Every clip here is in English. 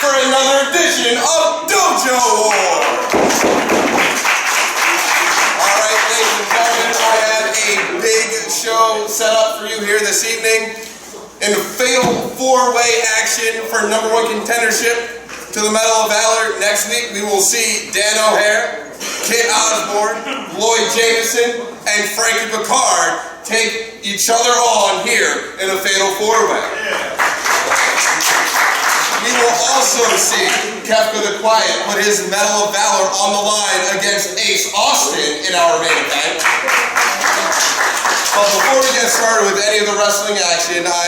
For another edition of Dojo Wars. Alright, ladies and gentlemen, I have a big show set up for you here this evening. In a fatal four-way action for #1 contendership to the Medal of Valor. Next week we will see Dan O'Hare, Osbourne, Lloyd Jameson, and Frankie Pickard take each other on here in a fatal four-way. We will also see Qefka the Quiet put his Medal of Valor on the line against Ace Austin in our main event. But before we get started with any of the wrestling action, I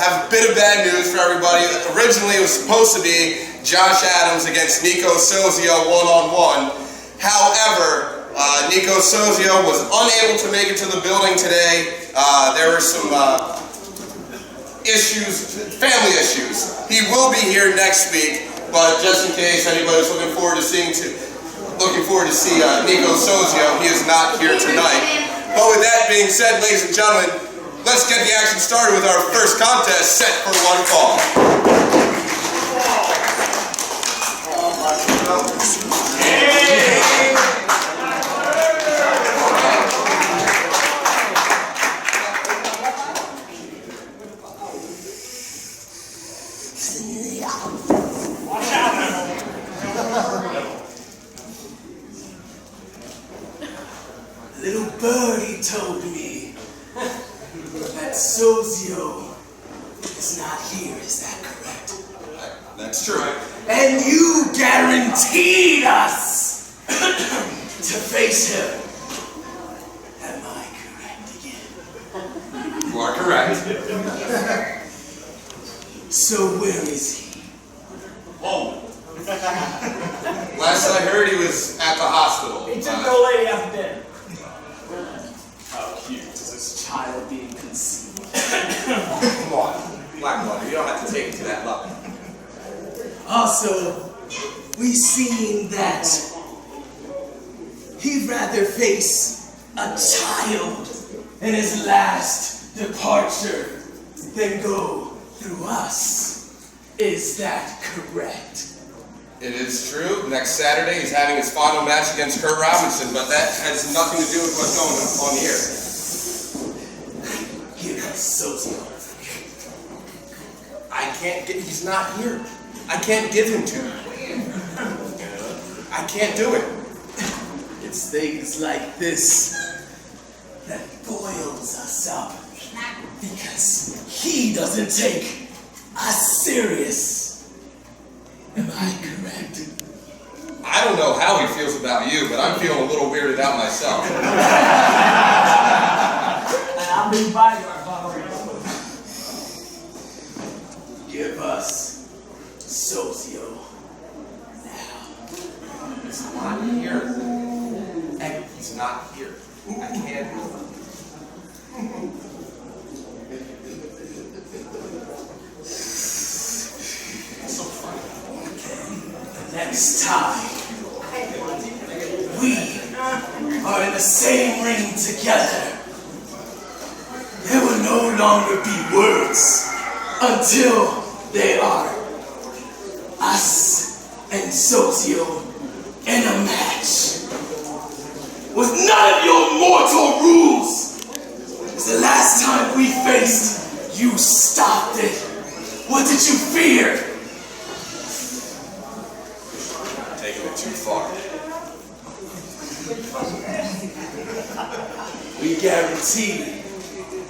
have a bit of bad news for everybody. Originally it was supposed to be Josh Adams against Nico Sozio one-on-one. However, Nico Sozio was unable to make it to the building today. There were some family issues. He will be here next week, but just in case anybody's looking forward to see Nico Sozio, he is not here tonight. But with that being said, ladies and gentlemen, let's get the action started with our first contest set for one fall. Little birdie told me that Sozio is not here, is that correct? That's true. And you guaranteed us to face him. Am I correct again? You are correct. So where is he? Whoa. Last I heard, he was at the hospital. He took the old lady out of bed. How cute is this child being conceived? Come on, Blackwood, you don't have to take it to that level. Also, we've seen that he'd rather face a child in his last departure than go through us. Is that correct? It is true. Next Saturday, he's having his final match against Curt Robinson, but that has nothing to do with what's going on here. Give us Sozio. He's not here. I can't give him to you. I can't do it. It's things like this that boils us up, because he doesn't take us serious. Am I correct? I don't know how he feels about you, but I'm feeling a little weirded out myself. And I'm being bodyguard, Valor. Give us Sozio now. He's not here. And he's not here. I can't do it. So funny. Next time we are in the same ring together, there will no longer be words until they are us and Sozio in a match with none of your mortal rules. Because the last time we faced, you stopped it. What did you fear? Taking it too far. We guarantee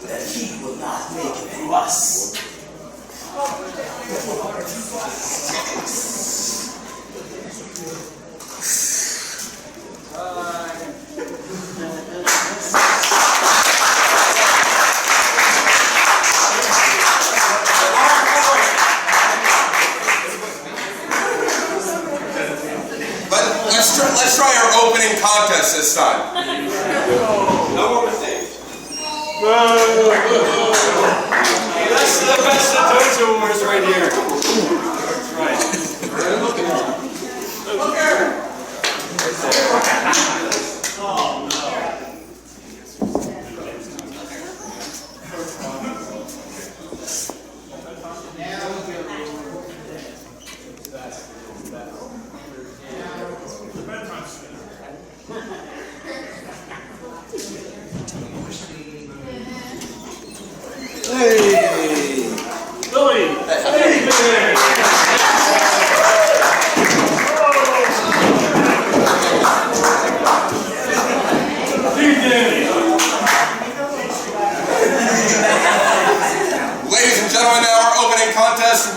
that he will not make it through us. Let's try our opening contest this time. No more mistakes. That's the best of Dojo Wars right here. That's right.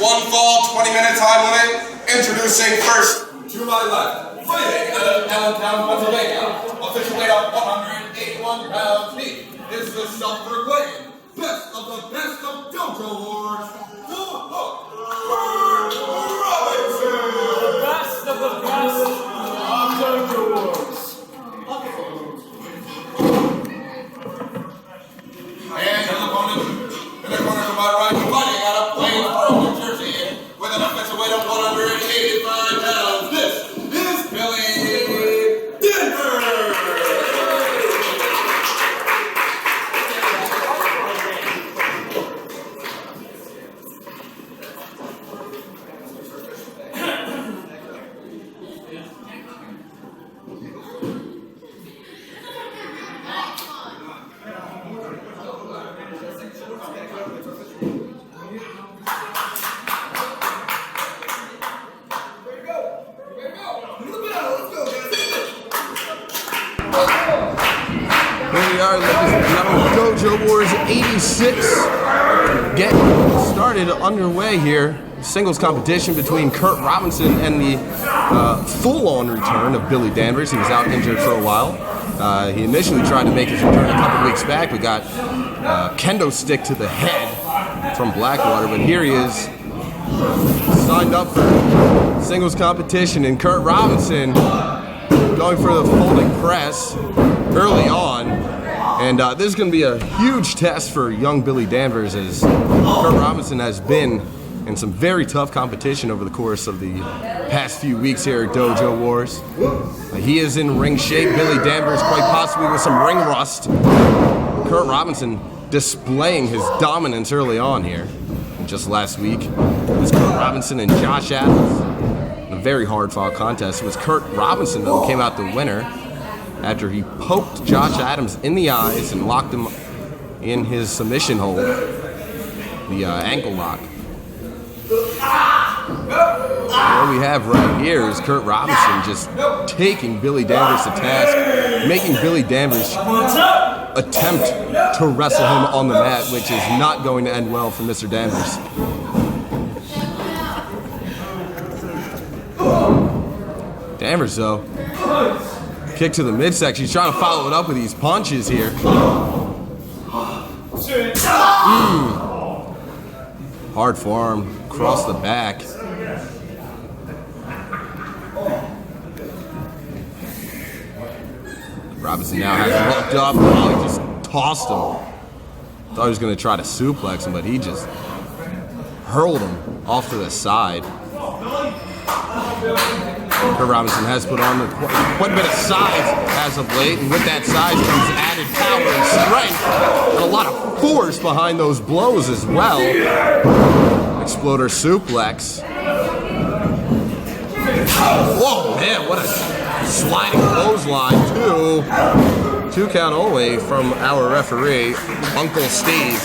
One fall, 20-minute time limit. Introducing first, to my left, fighting out of Allentown, Pennsylvania. Official weight of 181 pounds each. Is the self-proclaimed best of the best of Dojo Wars. The best of the best of Dojo Wars. And his opponent in the corner to my right, fighting out of Blackwood, New Jersey, with an official weight of 185 pounds. This is Billy Danvers. Here we are, ladies and gentlemen, Dojo Wars 86 getting started underway here. Singles competition between Curt Robinson and the full-on return of Billy Danvers. He was out injured for a while. He initially tried to make his return a couple weeks back. We got kendo stick to the head from Blackwater, but here he is, signed up for singles competition, and Curt Robinson going for the folding press early on, and this is going to be a huge test for young Billy Danvers, as Curt Robinson has been in some very tough competition over the course of the past few weeks here at Dojo Wars. He is in ring shape. Billy Danvers quite possibly with some ring rust. Curt Robinson displaying his dominance early on here. Just last week, it was Curt Robinson and Josh Adams. A very hard-fought contest. It was Curt Robinson, though, who came out the winner after he poked Josh Adams in the eyes and locked him in his submission hold, the ankle lock. What we have right here is Curt Robinson just taking Billy Danvers to task, making Billy Danvers attempt to wrestle him on the mat, which is not going to end well for Mr. Danvers. Danvers, though, kick to the midsection. He's trying to follow it up with these punches here. Hard forearm across the back. Robinson now has him hooked up. Oh, he just tossed him. Thought he was going to try to suplex him, but he just hurled him off to the side. Curt Robinson has put on quite a bit of size as of late, and with that size comes added power and strength, and a lot of force behind those blows as well. Exploder suplex. Whoa, man, what a sliding clothesline, two count away from our referee, Uncle Steve.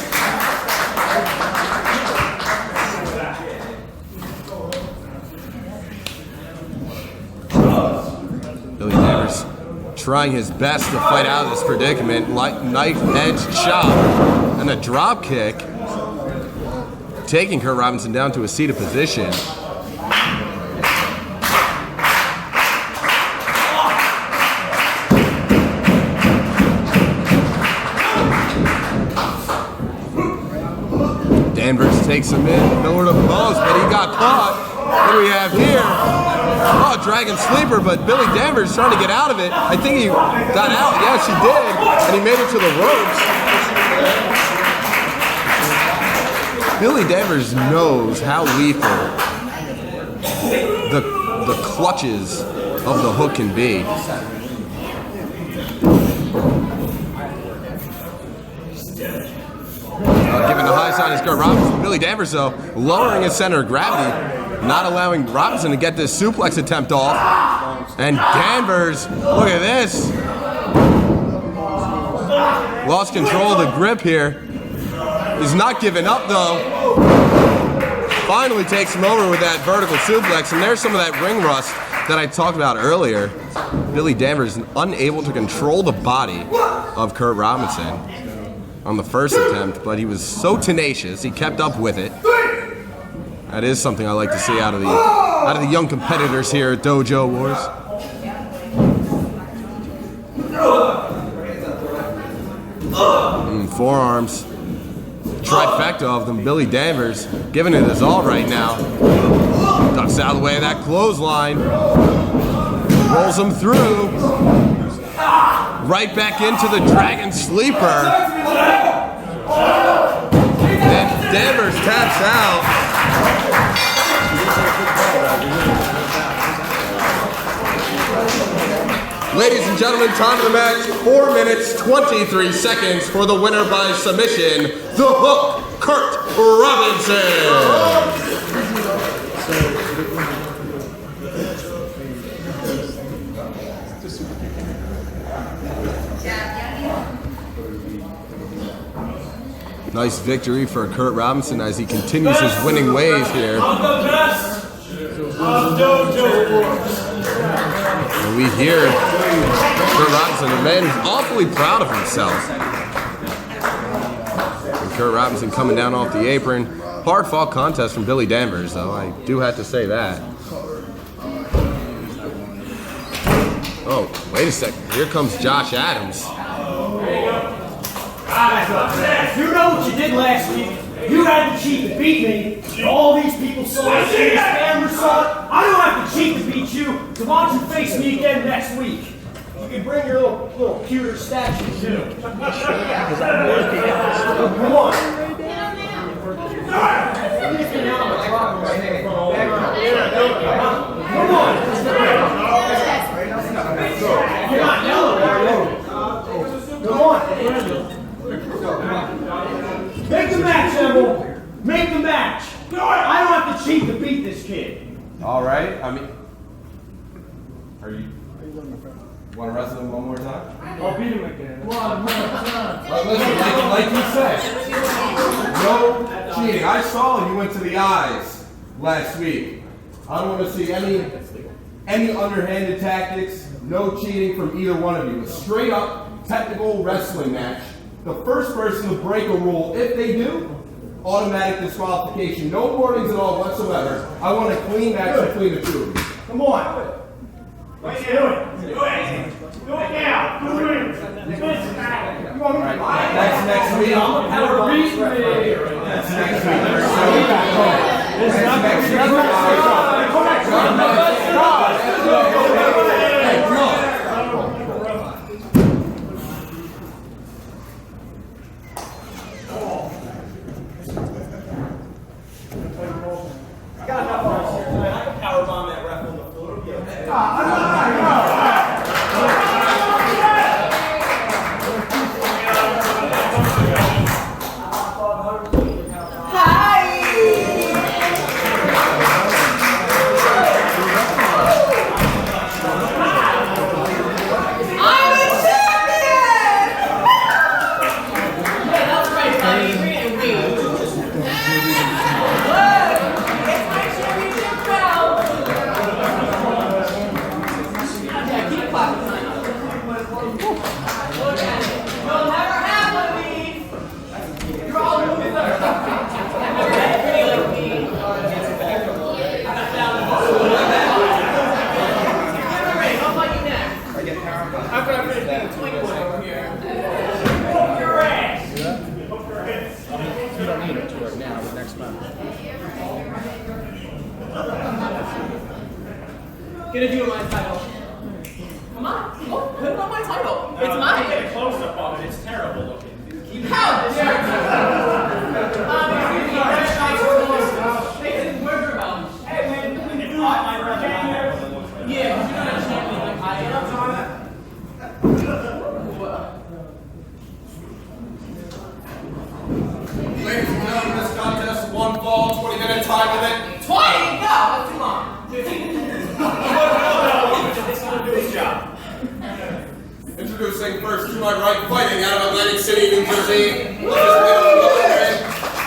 Billy Danvers trying his best to fight out of this predicament. Knife edge chop and a drop kick, taking Curt Robinson down to a seated position. Danvers takes him in, nowhere to post, but he got caught. What do we have here? Oh, Dragon Sleeper, but Billy Danvers trying to get out of it. I think he got out. Yes, he did. And he made it to the ropes. Billy Danvers knows how lethal the clutches of the hook can be. Giving the high side is Curt Robinson. Billy Danvers, though, lowering his center of gravity, not allowing Robinson to get this suplex attempt off. And Danvers, look at this. Lost control of the grip here. He's not giving up, though. Finally takes him over with that vertical suplex, and there's some of that ring rust that I talked about earlier. Billy Danvers unable to control the body of Curt Robinson on the first attempt, but he was so tenacious, he kept up with it. That is something I like to see out of the young competitors here at Dojo Wars. Forearms. Trifecta of them. Billy Danvers giving it his all right now. Ducks out of the way of that clothesline. Rolls him through. Right back into the Dragon Sleeper. And Danvers taps out. Ladies and gentlemen, time of the match, 4 minutes, 23 seconds for the winner by submission, The Hook, Curt Robinson. Nice victory for Curt Robinson as he continues his winning ways here. I'm the best of Dojo Wars. And we hear Curt Robinson, a man who's awfully proud of himself. And Curt Robinson coming down off the apron. Hard-fought contest from Billy Danvers, though. I do have to say that. Oh, wait a second. Here comes Josh Adams. You know what you did last week. You had to cheat to beat me. All these people saw it. The camera saw it. I don't have to cheat to beat you. So why don't you face me again next week? You can bring your little cuter statue too. Because I'm working at this. Come on. Come on. You're not yelling, are you? Come on. Make the match, Emil. Make the match. I don't have to cheat to beat this kid. All right. I mean, are you want to wrestle him one more time? I'll beat him again. Listen, like you said, no cheating. I saw you went to the eyes last week. I don't want to see any underhanded tactics. No cheating from either one of you. A straight up technical wrestling match. The first person to break a rule, if they do, automatic disqualification. No warnings at all whatsoever. I want a clean match between the two of you. Come on. Let's do it. Do it. Do it now. Do it. That's next week. That's next week. Gonna do my title. Come on, look, put it on my title. It's mine. Get a close-up of it. It's terrible looking. How dare you? Hey man, my brother. Yeah, but you're not a champion like I am. Ladies and gentlemen, this contest, 1 fall, 20-minute time limit. 20? No, that's too long. Good job. Introducing first to my right, fighting out of Atlantic City, New Jersey.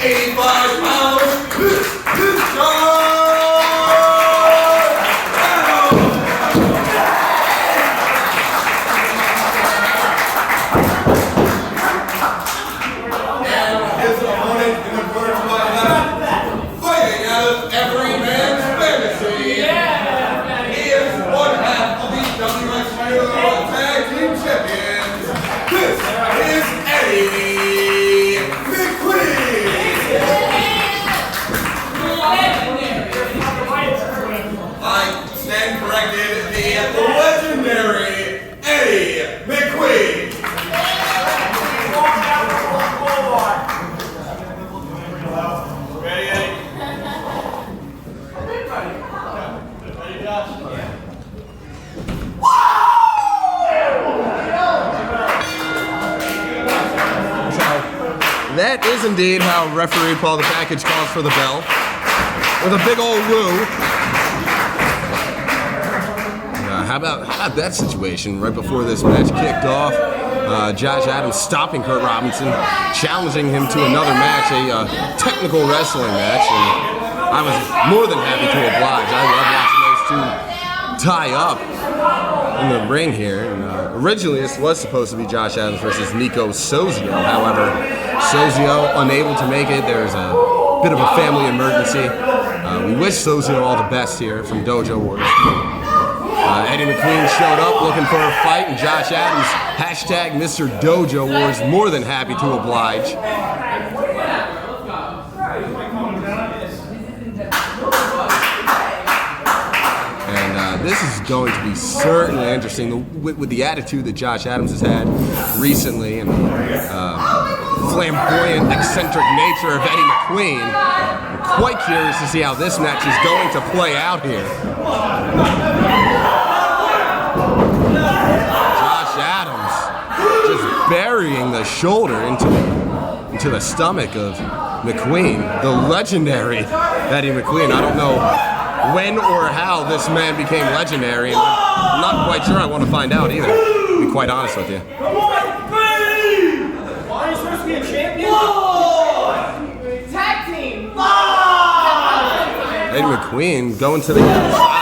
85 pounds. That is indeed how referee Paul the Package calls for the bell. With a big old woo. How about that situation right before this match kicked off? Josh Adams stopping Curt Robinson, challenging him to another match, a technical wrestling match, and I was more than happy to oblige. I love watching those two tie up in the ring here. And, originally, this was supposed to be Josh Adams versus Nico Sozio. However, Sozio unable to make it. There's a bit of a family emergency. We wish Sozio all the best here from Dojo Wars. Eddy McQueen showed up looking for a fight, and Josh Adams, hashtag Mr. Dojo Wars, more than happy to oblige. And this is going to be certainly interesting with the attitude that Josh Adams has had recently and flamboyant, eccentric nature of Eddy McQueen. I'm quite curious to see how this match is going to play out here. Josh Adams just burying the shoulder into the stomach of McQueen, the legendary Eddy McQueen. I don't know when or how this man became legendary, and I'm not quite sure I want to find out either, to be quite honest with you. Come on, McQueen! Why are you supposed to be a champion? Tag team! Eddy McQueen going to the other side.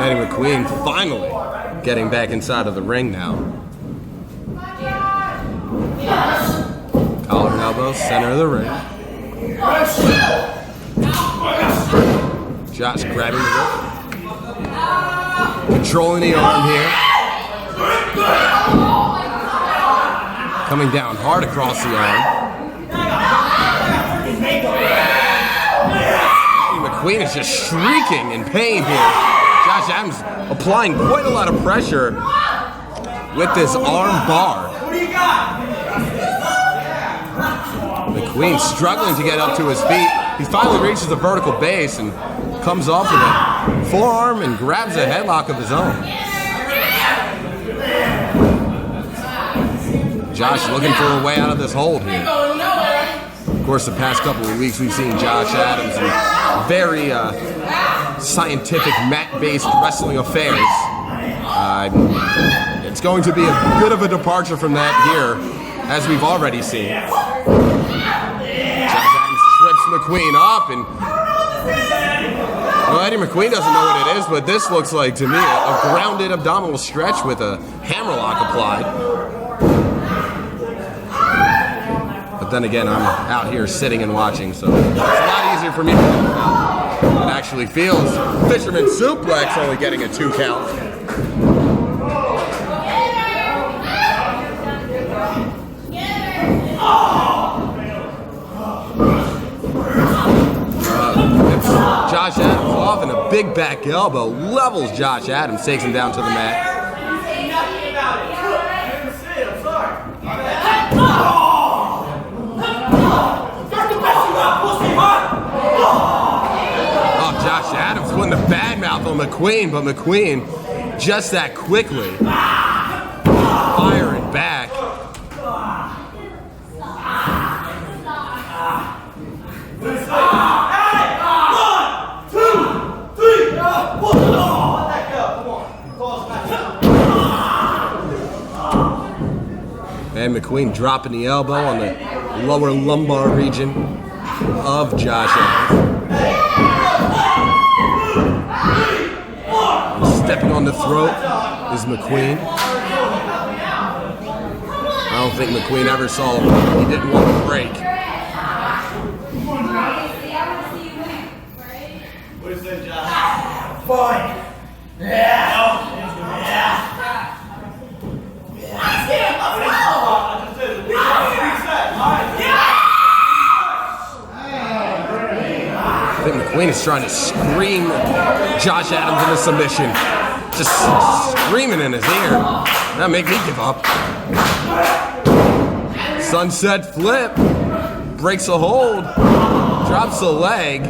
McQueen finally getting back inside of the ring now. Collar and elbow, center of the ring. Josh grabbing the rope. Controlling the arm here. Coming down hard across the arm. McQueen is just shrieking in pain here. Josh Adams applying quite a lot of pressure with this arm bar. McQueen struggling to get up to his feet. He finally reaches the vertical base and comes off with a forearm and grabs a headlock of his own. Josh looking for a way out of this hold here. Of course, the past couple of weeks we've seen Josh Adams in very scientific mat-based wrestling affairs. It's going to be a bit of a departure from that here, as we've already seen. Josh Adams trips McQueen up, and well, Eddy McQueen doesn't know what it is, but this looks like to me a grounded abdominal stretch with a hammerlock applied. But then again, I'm out here sitting and watching, so it's a lot easier for me to think about. It actually feels fisherman suplex only getting a 2 count. Josh Adams off, and a big back elbow levels Josh Adams, takes him down to the mat. Oh, Josh Adams putting the bad mouth on McQueen, but McQueen just that quickly firing back. And McQueen dropping the elbow on the lower lumbar region of Josh Adams. Stepping on the throat is McQueen. I don't think McQueen ever saw him. He didn't want to break. Fine. Yeah. I think McQueen is trying to scream Josh Adams into submission. Just screaming in his ear. That make me give up. Sunset flip. Breaks a hold. Drops a leg.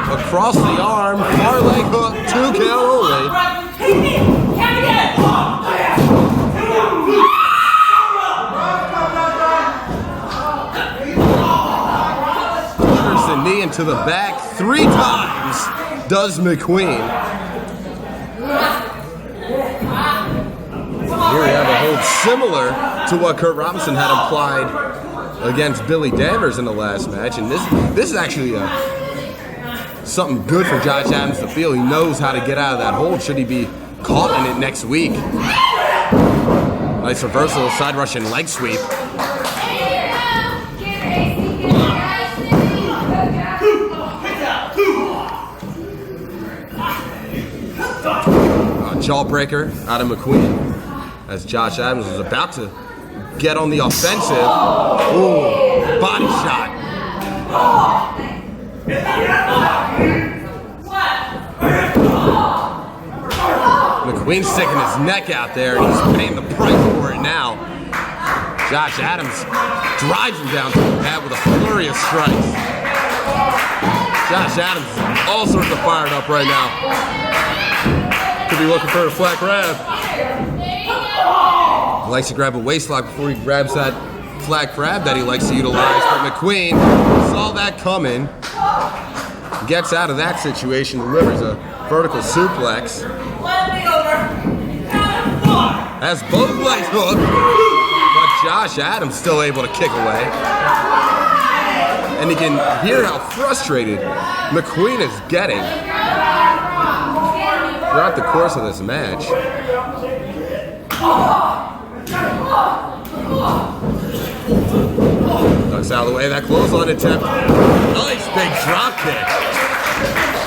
Across the arm. Far leg hook. 2 count only. The knee into the back 3 times does McQueen. Here we have a hold similar to what Curt Robinson had applied against Billy Danvers in the last match, and this is actually something good for Josh Adams to feel. He knows how to get out of that hold should he be caught in it next week. Nice reversal, side rush and leg sweep. Jawbreaker out of McQueen as Josh Adams was about to get on the offensive. Ooh, body shot. McQueen sticking his neck out there, and he's paying the price for it now. Josh Adams drives him down to the mat with a flurry of strikes. Josh Adams is all sorts of fired up right now. Could be looking for a flat grab. He likes to grab a waist lock before he grabs that flat grab that he likes to utilize. But McQueen saw that coming. Gets out of that situation, delivers a vertical suplex. Has both legs hooked, but Josh Adams still able to kick away. And you can hear how frustrated McQueen is getting throughout the course of this match. Ducks out of the way, that clothesline attempt. Nice big drop kick.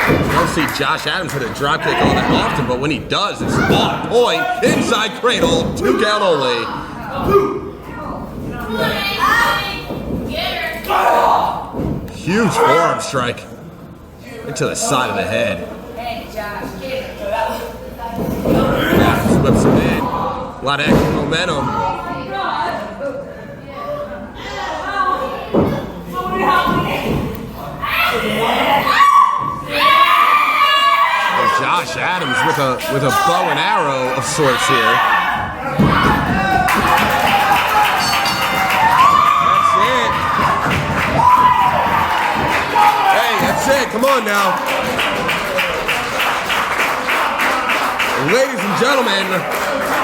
You don't see Josh Adams hit a drop kick all that often, but when he does, it's on point. Inside cradle, 2 count only. Huge forearm strike into the side of the head. Adams whips him in. A lot of extra momentum. And Josh Adams with a bow and arrow of sorts here. That's it. Hey, that's it. Come on now. Ladies and gentlemen,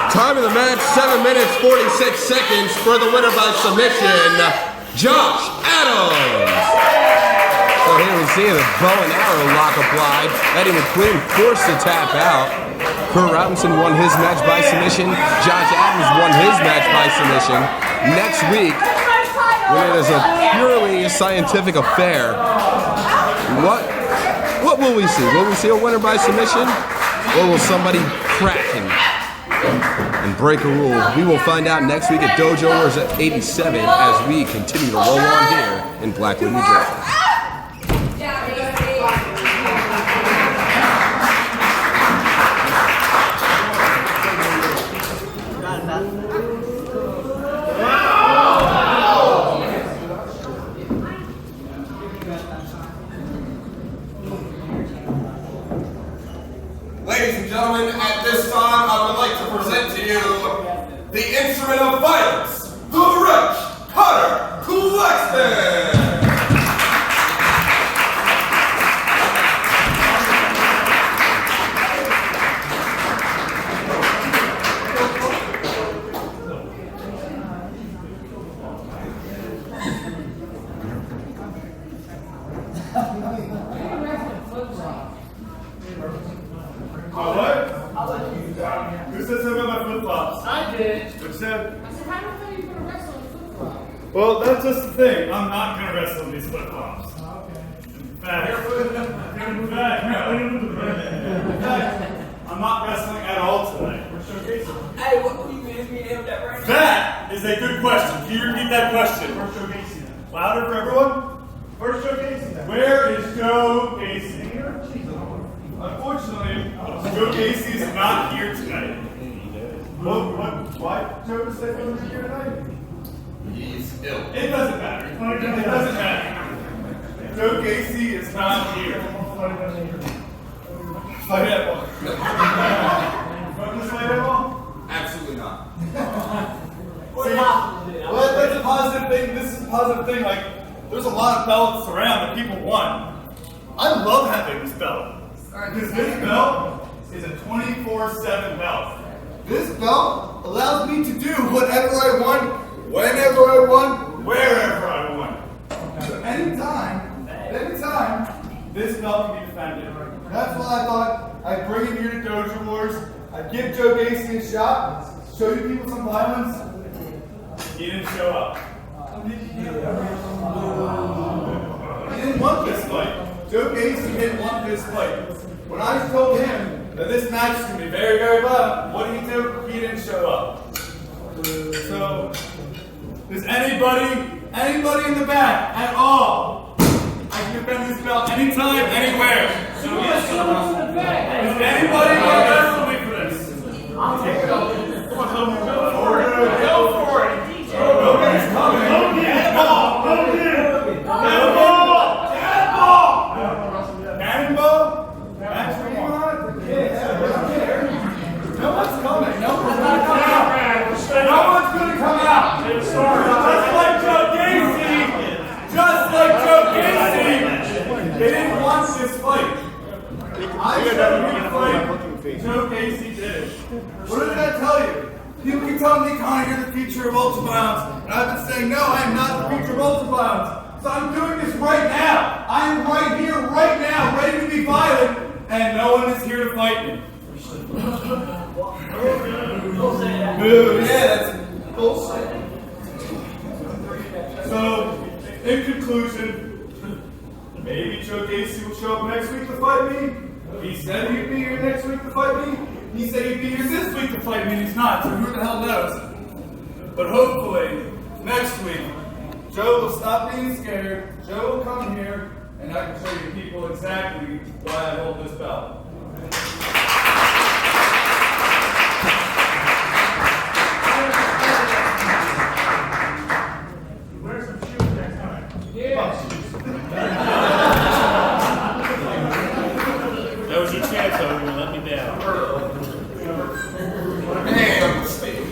time of the match, 7 minutes, 46 seconds for the winner by submission, Josh Adams. So here we see the bow and arrow lock applied. Eddy McQueen forced to tap out. Curt Robinson won his match by submission. Josh Adams won his match by submission. Next week, when it is a purely scientific affair, what will we see? Will we see a winner by submission? Or will somebody crack and break a rule? We will find out next week at Dojo Wars at 87 as we continue to roll on here in Blackwood, New Jersey. Ladies and gentlemen, at this time, I would like to present to you the instrument of violence, the wretch, Conor Claxton! Who said something about my flip-flops? I did. What you said? I said, how do you going to wrestle in flip-flops? Well, that's just the thing. I'm not going to wrestle in these flip-flops. In fact, I'm not wrestling at all tonight. Hey, what were you going to be able to right now? That is a good question. Can you repeat that question? Louder for everyone? Where is Joe Casey? Unfortunately, Joe Casey is not here tonight. Why Joe said he wasn't here tonight? He's ill. It doesn't matter. It doesn't matter. Joe Casey is not here. Fight at ball. Want to fight at ball? Absolutely not. Well, that's a positive thing. This is a positive thing. Like, there's a lot of belts around that people want. I love having this belt. Because this belt is a 24/7 belt. This belt allows me to do whatever I want, whenever I want, wherever I want. So anytime, this belt can be defended. That's why I thought I'd bring it here to Dojo Wars. I'd give Joe Casey a shot, show you people some violence. He didn't show up. He didn't want this fight. Joe Casey didn't want this fight. When I told him that this match is going to be very, very violent, what did he do? He didn't show up. So, does anybody in the back at all? I can defend this belt anytime, anywhere. So yes, does anybody want to wrestle me for this? I'll take it over. Go for it. Nobody's coming. Cannonball? That's what you want? No one's coming. No one's going to come out. No one's going to come out. Just like Joe Casey. They didn't want this fight. I showed you the fight. Joe Casey did. What did I tell you? People keep telling me, Conor, you're the future of Ultra Violence. And I've been saying, no, I am not the future of Ultra Violence. So I'm doing this right now. I am right here, right now, ready to be violent, and no one is here to fight me. Boo, yeah, that's bullshit. So, in conclusion, maybe Joe Casey will show up next week to fight me. He said he'd be here next week to fight me. He said he'd be here this week to fight me, and he's not, so who the hell knows? But hopefully, next week, Joe will stop being scared, Joe will come here, and I can show you people exactly why I hold this belt. Wear some shoes next time. Yeah. That was your chance, though. You let me down. Hey, I'm mistaken.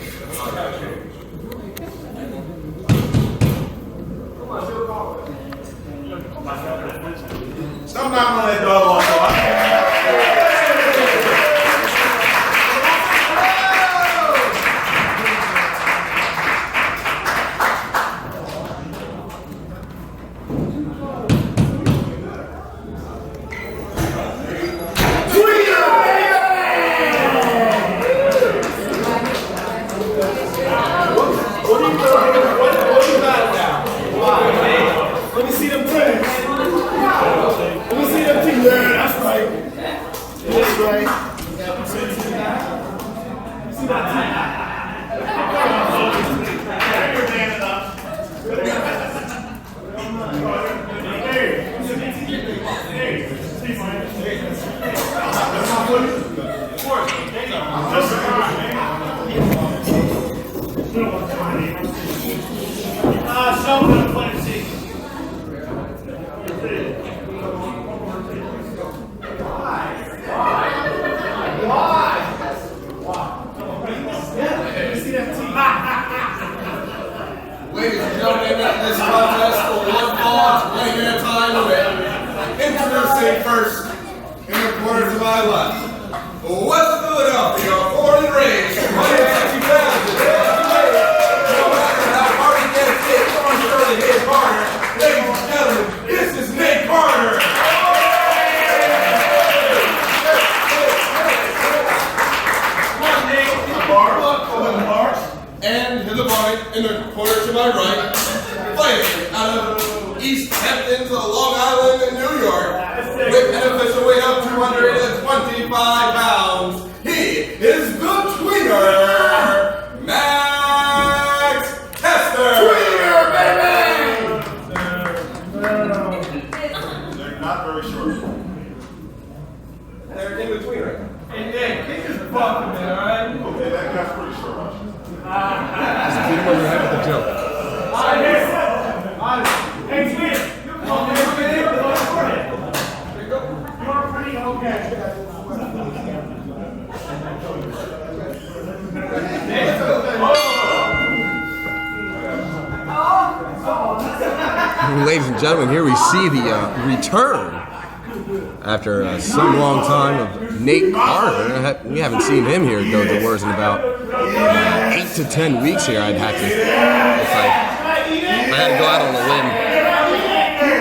I'm not gonna let dog walk off. Let me see them tricks. Let me see them things. Yeah, that's right. That's right. See that thing? corner to my left. West Philadelphia, born and raised, 160 pounds. No matter how hard he gets hit, on Shirley hit harder. Ladies and gentlemen, this is Nate Carter. And to the point, in the corner to my right, fighting out of East Hampton to Long Island in New York, with an official weight of 225 pounds, he is the tweener, Max Kester! Tweener, baby! They're not very short. They're in between right now. Hey, Nick, kick his butt in there, alright? Okay, that guy's pretty short. Just beat him over the head with a joke. Hey, Twin, you are pretty okay. Ladies and gentlemen, here we see the return after some long time of Nate Carter. We haven't seen him here at Dojo Wars in about 8 to 10 weeks here. I'd have to, if I had to go out on a limb.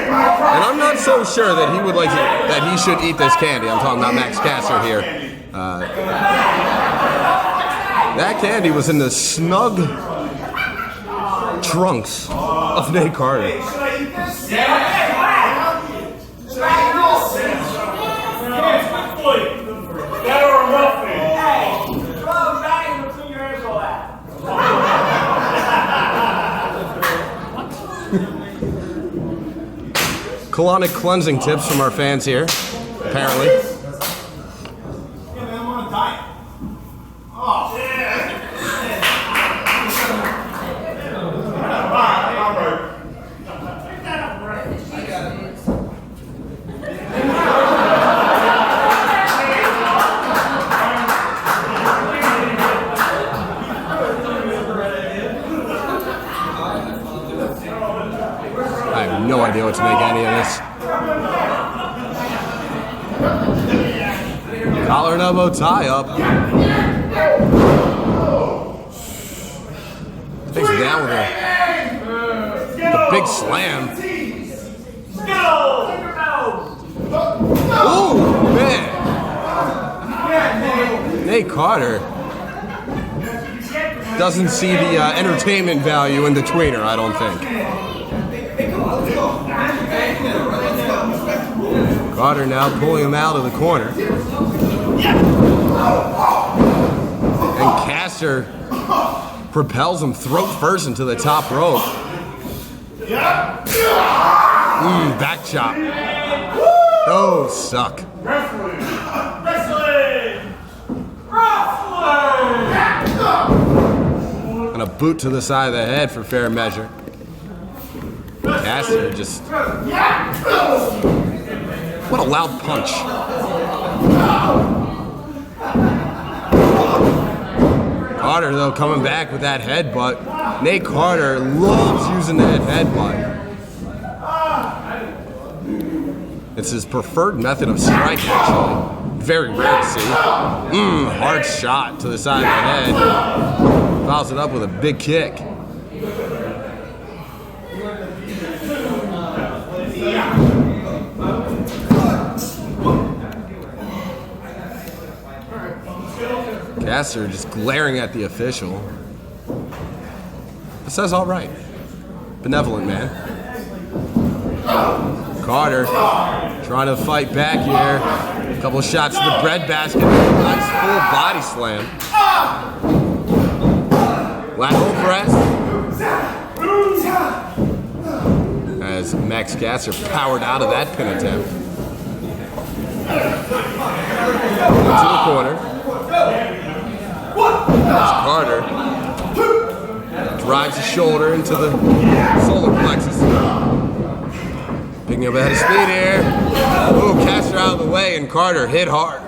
And I'm not so sure that he would like that he should eat this candy. I'm talking about Max Kester here. That candy was in the snug trunks of Nate Carter. Colonic cleansing tips from our fans here, apparently. Yeah, man, I'm on a diet. Oh, yeah. All right. I have no idea what to make any of this. Collar and elbow tie up. Takes it down with a big slam. Ooh, man. Nate Carter doesn't see the entertainment value in the tweener, I don't think. Carter now pulling him out of the corner. And Kester propels him throat first into the top rope. Back chop. Oh, suck. And a boot to the side of the head for fair measure. Kester just... What a loud punch. Carter, though, coming back with that headbutt. Nate Carter loves using that headbutt. It's his preferred method of strike, actually. Very rare to see. Hard shot to the side of the head. Follows it up with a big kick. Kester just glaring at the official. It says all right. Benevolent man. Carter trying to fight back here. A couple of shots to the bread basket. Nice full body slam. Lateral press. As Max Kester powered out of that pin attempt. Into the corner. As Carter drives his shoulder into the solar plexus. Picking up ahead of speed here. Ooh, Kester out of the way, and Carter hit hard.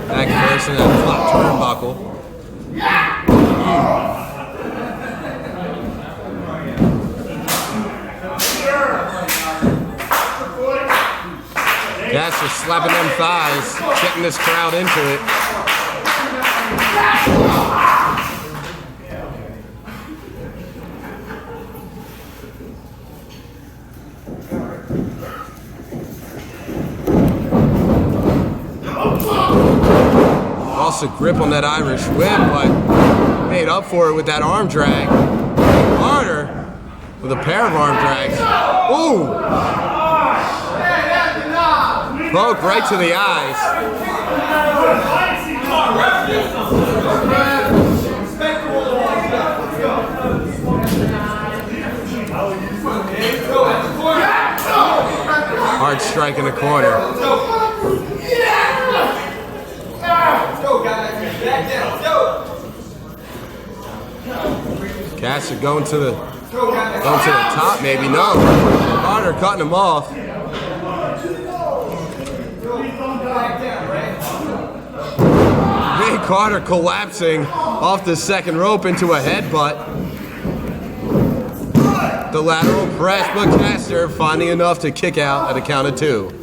Back first and that flop turnbuckle. Caster slapping them thighs, getting this crowd into it. Lost a grip on that Irish whip, but made up for it with that arm drag. Harder with a pair of arm drags. Ooh! Poke right to the eyes. Hard strike in the corner. Caster going to the top, maybe. No. Conor cutting him off. Big Conor collapsing off the second rope into a headbutt. The lateral press, but Caster finding enough to kick out at a count of 2.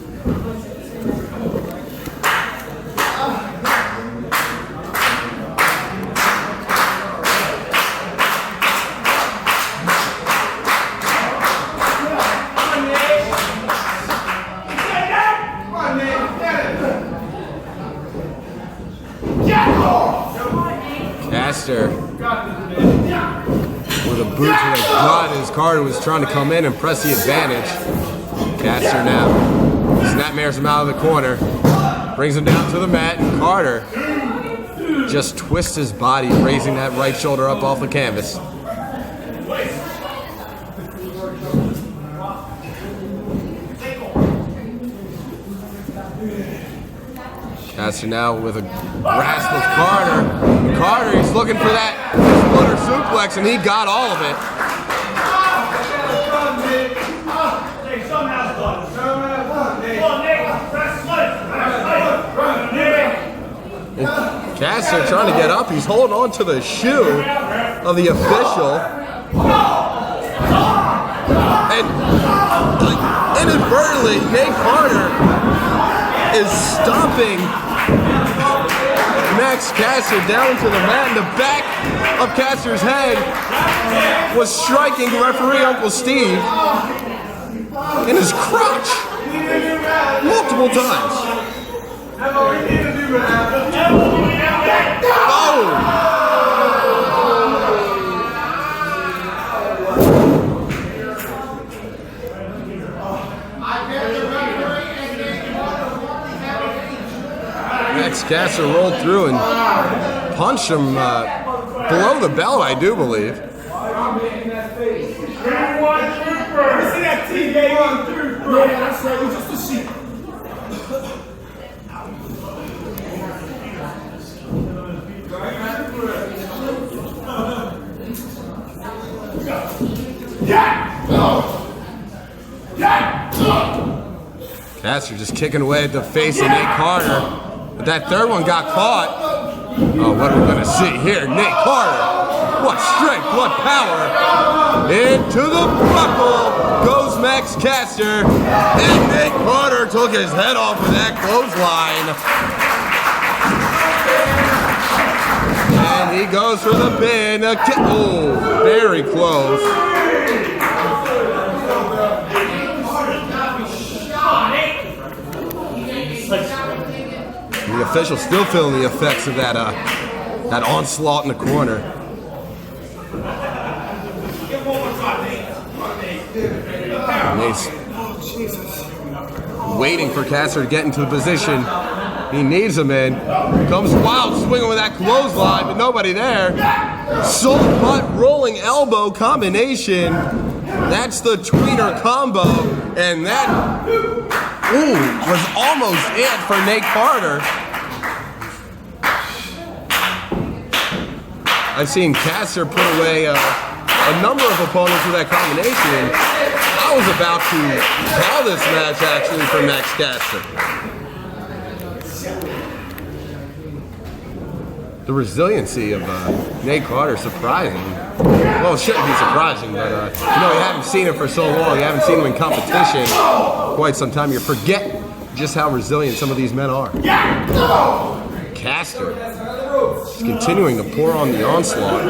Caster with a boot to the gut as Carter was trying to come in and press the advantage. Caster now snapmares him out of the corner, brings him down to the mat, and Carter just twists his body, raising that right shoulder up off the canvas. Caster now with a grasp of Carter. Carter, he's looking for that flutter suplex, and he got all of it. Caster trying to get up. He's holding on to the shoe of the official. And inadvertently, Nate Carter is stomping Max Caster down to the mat, and the back of Caster's head was striking referee Uncle Steve in his crotch multiple times. Oh! Max Caster rolled through and punched him below the belt, I do believe. See that T, baby? Yeah, that's right. It's just a sheep. Caster just kicking away at the face of Nate Carter. But that third one got caught. Oh, what are we going to see here? Nate Carter. What strength, what power. Into the buckle goes Max Caster. And Nate Carter took his head off with that clothesline. And he goes for the pin. Oh, very close. The official still feeling the effects of that onslaught in the corner. And he's waiting for Caster to get into the position he needs him in. Comes wild swinging with that clothesline, but nobody there. Soul butt rolling elbow combination. That's the tweener combo, and that was almost it for Nate Carter. I've seen Caster put away a number of opponents with that combination. I was about to call this match actually for Max Caster. The resiliency of Nate Carter, surprising. Well, it shouldn't be surprising, but you haven't seen him for so long. You haven't seen him in competition quite some time. You forget just how resilient some of these men are. Caster is continuing to pour on the onslaught.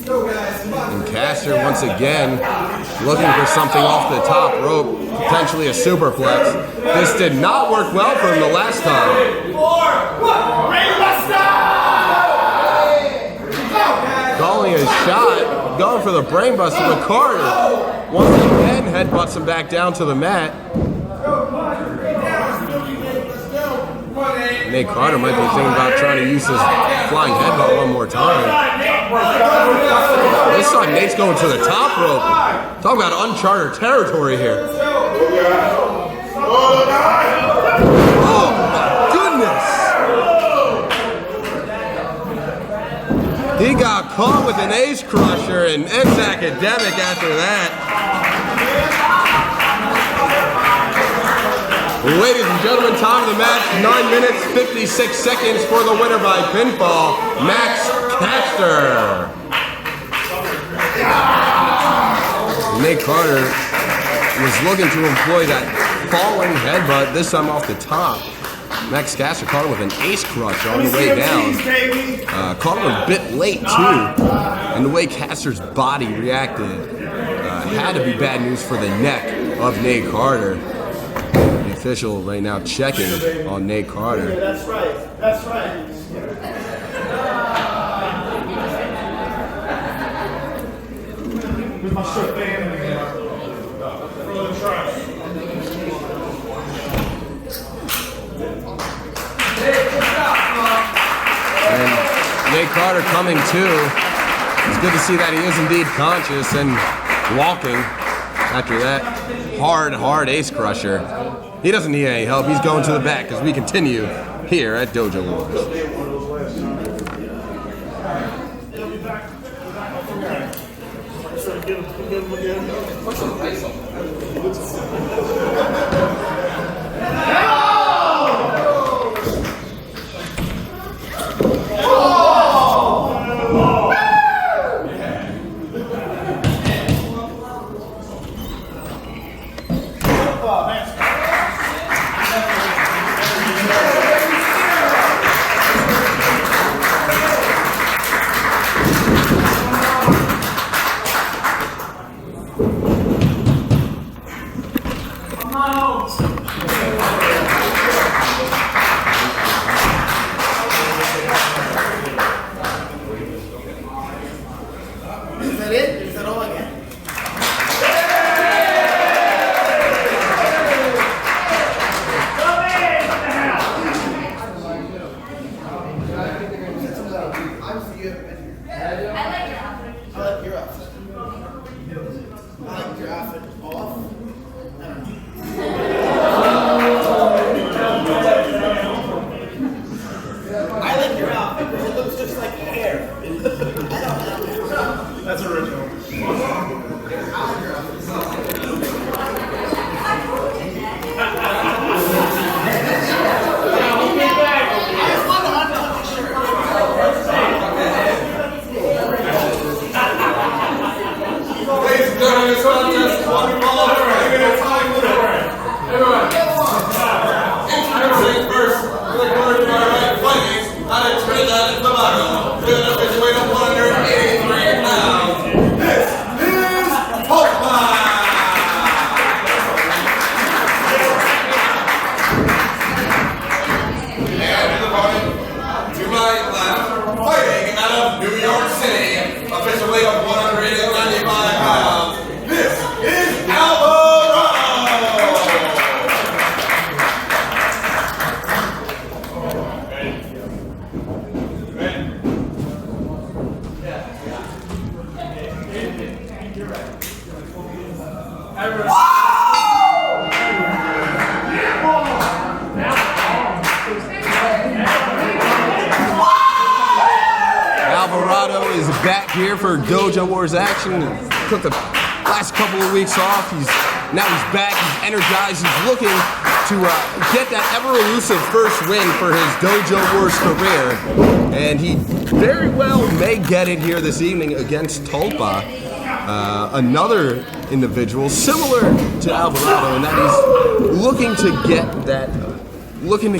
And Caster once again looking for something off the top rope, potentially a superplex. This did not work well for him the last time. Calling a shot, going for the brainbuster, but Carter once again headbutts him back down to the mat. Nate Carter might be thinking about trying to use his flying headbutt one more time. This time Nate's going to the top rope. Talk about uncharted territory here. Oh my goodness! He got caught with an ace crusher and ex-academic after that. Ladies and gentlemen, time of the match, 9 minutes, 56 seconds for the winner by pinfall, Max Caster. Nate Carter was looking to employ that falling headbutt, this time off the top. Max Caster caught him with an ace crush on the way down. Caught him a bit late too. And the way Caster's body reacted had to be bad news for the neck of Nate Carter. The official right now checking on Nate Carter. That's right. That's right. With my shirt fan in the trash. And Nate Carter coming to. It's good to see that he is indeed conscious and walking after that hard ace crusher. He doesn't need any help. He's going to the back as we continue here at Dojo Wars. Alvarado is back here for Dojo Wars action. Took the last couple of weeks off. He's back. He's energized. He's looking to get that ever-elusive first win for his Dojo Wars career, and he very well may get it here this evening against Tulpa. another individual similar to Alvarado, and that he's looking to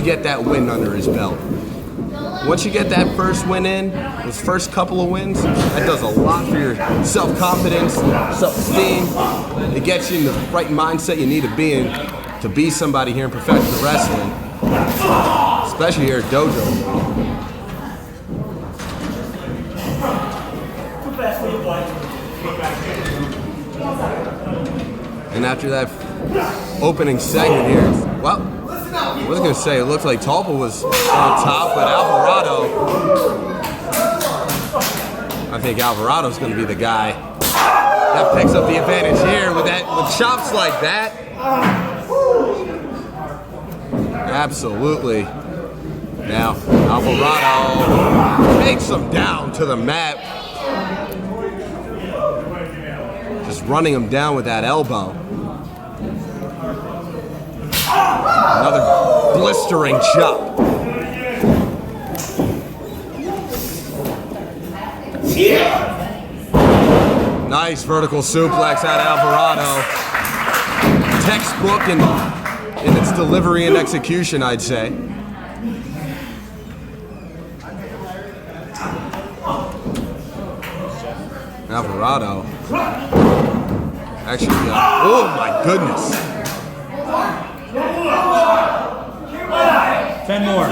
get that win under his belt. Once you get that first win in, those first couple of wins, that does a lot for your self-confidence, self-esteem. It gets you in the right mindset you need to be in to be somebody here in professional wrestling, especially here at Dojo. And after that opening segment here, well, I was going to say it looked like Tulpa was on top, but Alvarado, I think Alvarado's going to be the guy that picks up the advantage here with chops like that. Absolutely. Now Alvarado takes him down to the mat, just running him down with that elbow. Another blistering chop. Nice vertical suplex out of Alvarado. Textbook in its delivery and execution, I'd say. Alvarado. Actually, oh my goodness. 10 more.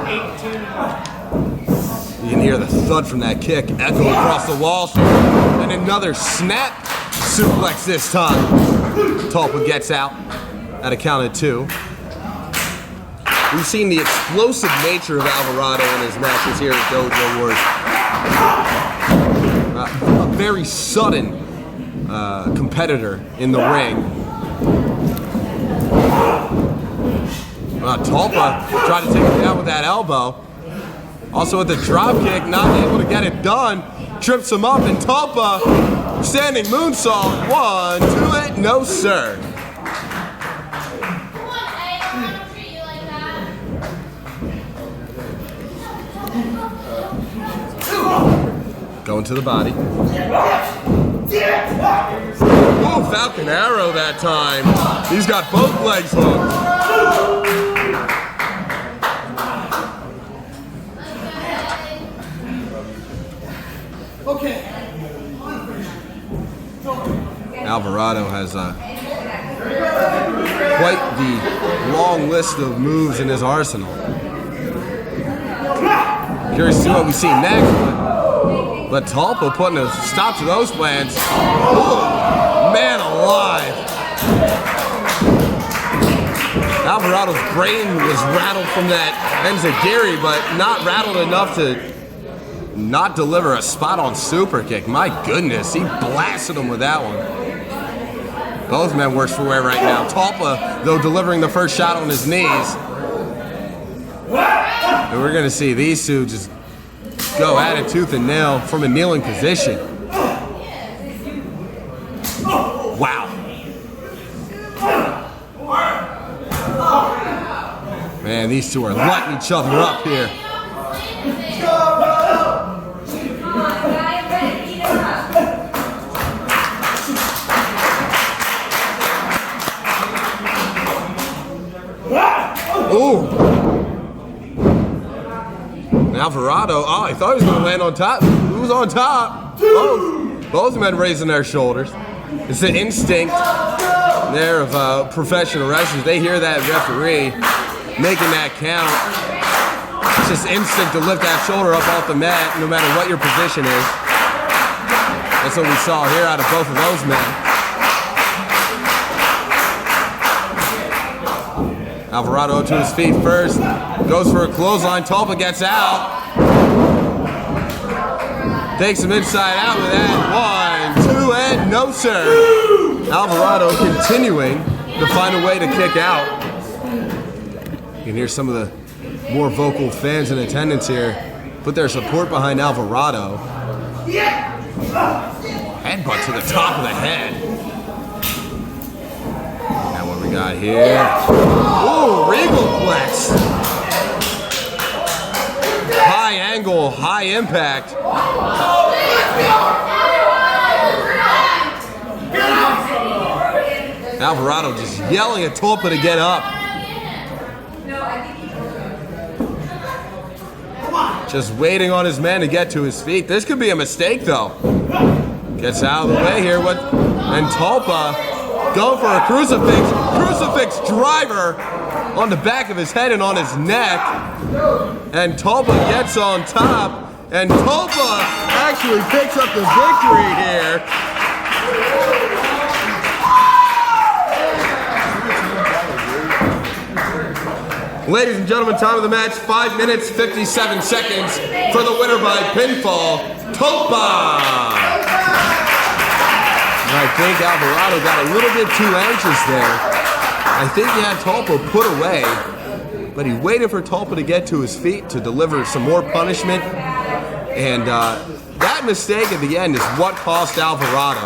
18. You can hear the thud from that kick echo across the wall. And another snap suplex this time. Tulpa gets out at a count of 2. We've seen the explosive nature of Alvarado in his matches here at Dojo Wars. A very sudden competitor in the ring. Tulpa tried to take him down with that elbow. Also with the drop kick, not able to get it done. Trips him up, and Tulpa, standing moonsault. 1, 2, 8, no sir. Going to the body. Oh, Falcon Arrow that time. He's got both legs hooked. Okay. Alvarado has quite the long list of moves in his arsenal. Curious to see what we see next, but Tulpa putting a stop to those plans. Oh, man alive. Alvarado's brain was rattled from that enziguri, but not rattled enough to not deliver a spot-on super kick. My goodness, he blasted him with that one. Both men worse for wear right now. Tulpa, though, delivering the first shot on his knees. And we're going to see these two just go at it tooth and nail from a kneeling position. Wow. Man, these two are lighting each other up here. Ooh. Alvarado, oh, I thought he was going to land on top. Who was on top? Both men raising their shoulders. It's the instinct there of professional wrestlers. They hear that referee making that count. It's just instinct to lift that shoulder up off the mat, no matter what your position is. That's what we saw here out of both of those men. Alvarado to his feet first, goes for a clothesline. Tulpa gets out. Takes him inside out with that. 1, 2, and no sir. Alvarado continuing to find a way to kick out. You can hear some of the more vocal fans in attendance here put their support behind Alvarado. Headbutt to the top of the head. Now what we got here? Ooh, Regal Flex. High high angle, high impact. Alvarado just yelling at Tulpa to get up. Just waiting on his man to get to his feet. This could be a mistake though. Gets out of the way here with, and Tulpa going for a crucifix driver on the back of his head and on his neck. And Tulpa gets on top, and Tulpa actually picks up the victory here. Ladies and gentlemen, time of the match, 5 minutes, 57 seconds for the winner by pinfall, Tulpa. I think Alvarado got a little bit too anxious there. I think he had Tulpa put away, but he waited for Tulpa to get to his feet to deliver some more punishment. And that mistake at the end is what cost Alvarado.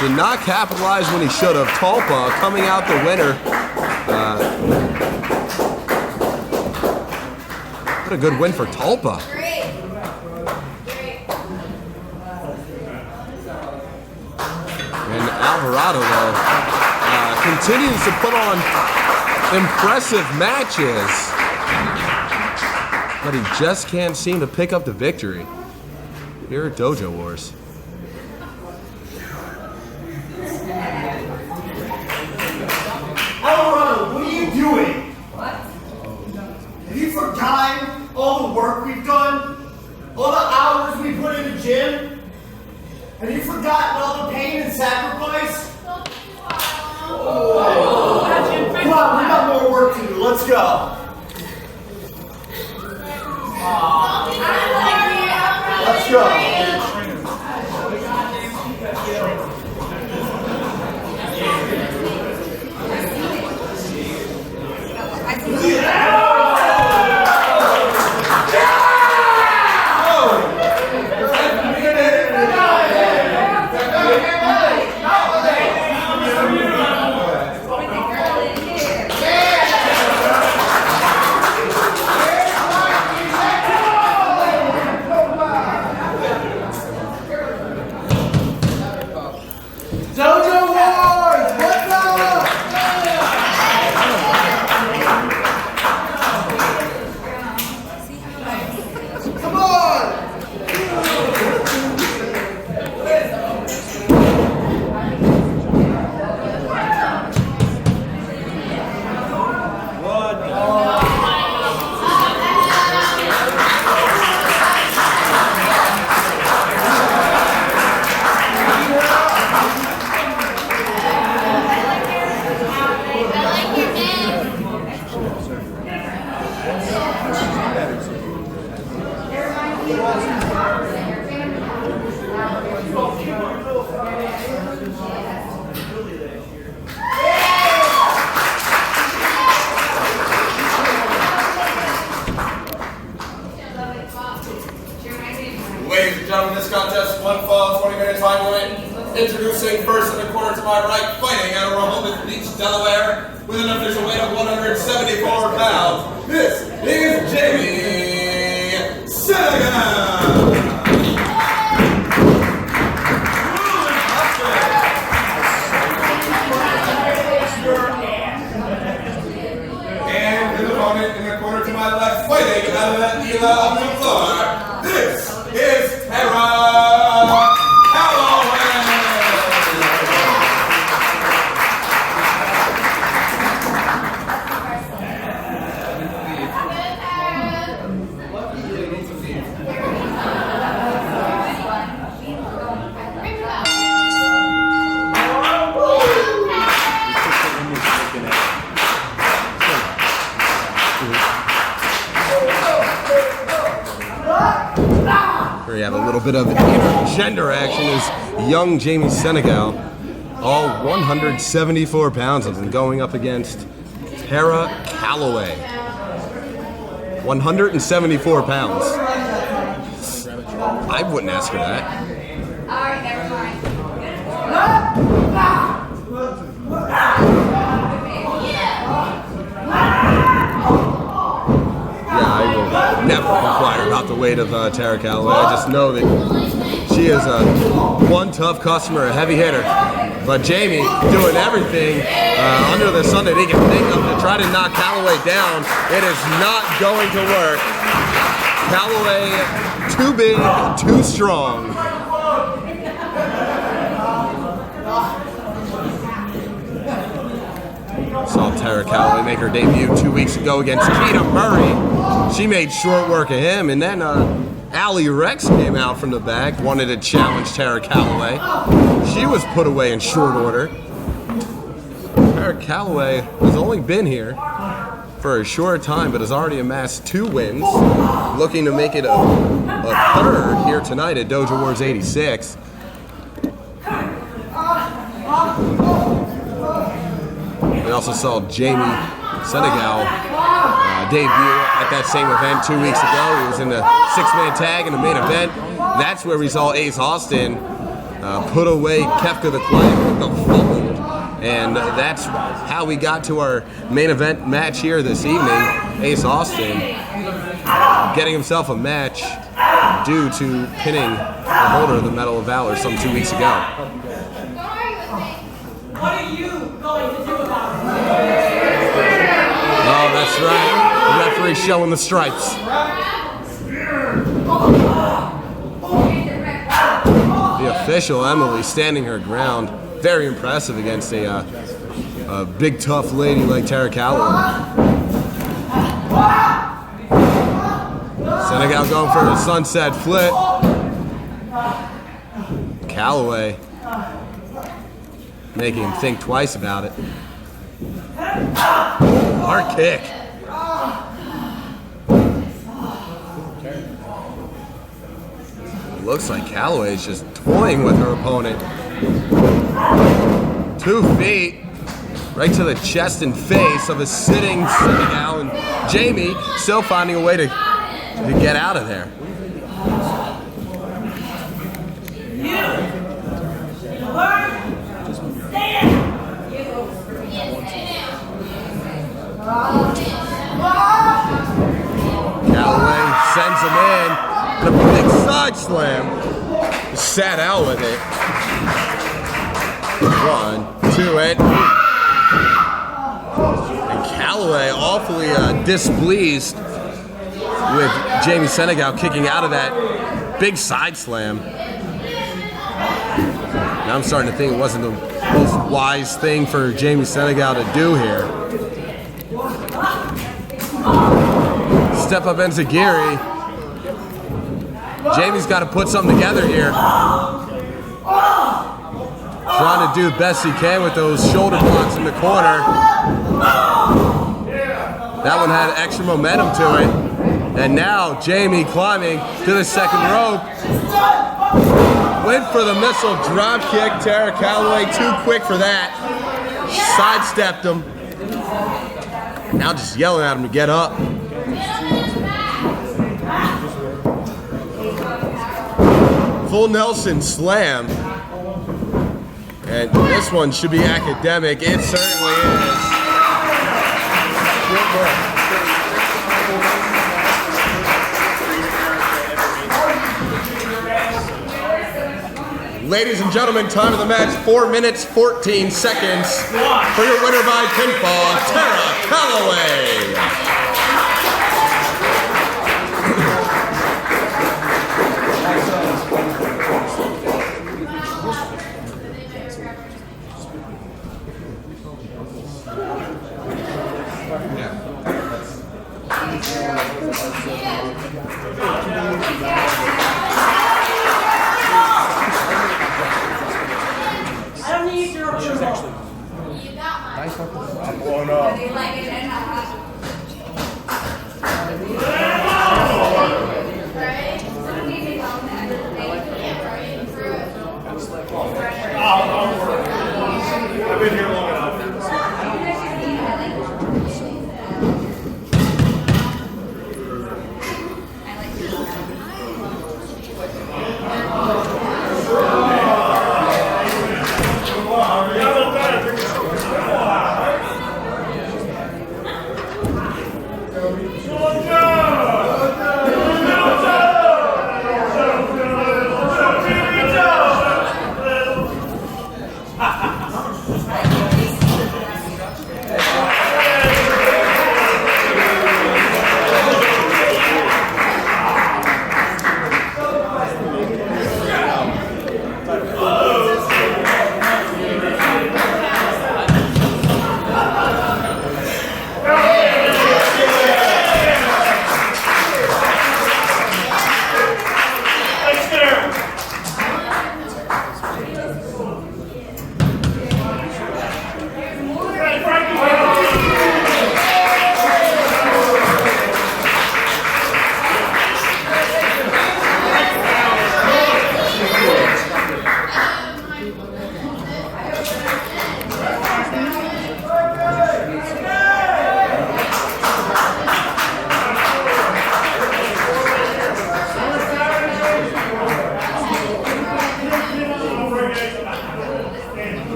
Did not capitalize when he should have. Tulpa coming out the winner. What a good win for Tulpa. And Alvarado, though, continues to put on impressive matches, but he just can't seem to pick up the victory here at Dojo Wars. Alvarado, what are you doing? What? Have you forgotten all the work we've done? All the hours we put in the gym? Have you forgotten all the pain and sacrifice? Come on, we got more work to do. Let's go. Let's go. Dojo Wars! What's up? Come on! Ladies and gentlemen, this contest, 1 fall, 20-minute time limit. Introducing first in the corner to my right, fighting out of Rehoboth Beach, Delaware, with an official weight of 174 pounds. This is Jamie Senegal. And his opponent in the corner to my left, fighting out of that Tula on the floor. This is Terra. Callaway. We have a little bit of intergender action as young Jamie Senegal, all 174 pounds of them, going up against Terra Callaway. 174 pounds. I wouldn't ask her that. Alright, never mind. Yeah, I will never inquire about the weight of Terra Callaway. I just know that she is one tough customer, a heavy hitter. But Jamie doing everything under the sun that he can think of to try to knock Callaway down. It is not going to work. Callaway, too big, too strong. Saw Terra Callaway make her debut 2 weeks ago against Keita Murray. She made short work of him, and then Allie Rex came out from the back, wanted to challenge Terra Callaway. She was put away in short order. Terra Callaway has only been here for a short time, but has already amassed 2 wins, looking to make it a third here tonight at Dojo Wars 86. We also saw Jamie Senegal debut at that same event 2 weeks ago. He was in the 6-man tag in the main event. That's where we saw Ace Austin put away Qefka the Quiet with the fumble. And that's how we got to our main event match here this evening. Ace Austin getting himself a match due to pinning the holder of the Medal of Valor some 2 weeks ago. What are you going to do about it? Oh, that's right. The referee showing the stripes. The official, Emily, standing her ground. Very impressive against a big, tough lady like Terra Callaway. Senegal going for a sunset flip. Callaway making him think twice about it. Hard kick. Looks like Callaway is just toying with her opponent. 2 feet right to the chest and face of a sitting Senegal, and Jamie still finding a way to get out of there. Callaway sends him in. The big side slam. Sat out with it. 1, 2, and Callaway awfully displeased with Jamie Senegal kicking out of that big side slam. Now I'm starting to think it wasn't the most wise thing for Jamie Senegal to do here. Step up Enziguri. Jamie's got to put something together here. Trying to do the best he can with those shoulder blocks in the corner. That one had extra momentum to it. And now Jamie climbing to the second rope. Went for the missile drop kick. Terra Callaway too quick for that. Sidestepped him. Now just yelling at him to get up. Full Nelson slam. And this one should be academic. It certainly is. Ladies and gentlemen, time of the match, 4 minutes, 14 seconds. For your winner by pinfall, Terra Callaway.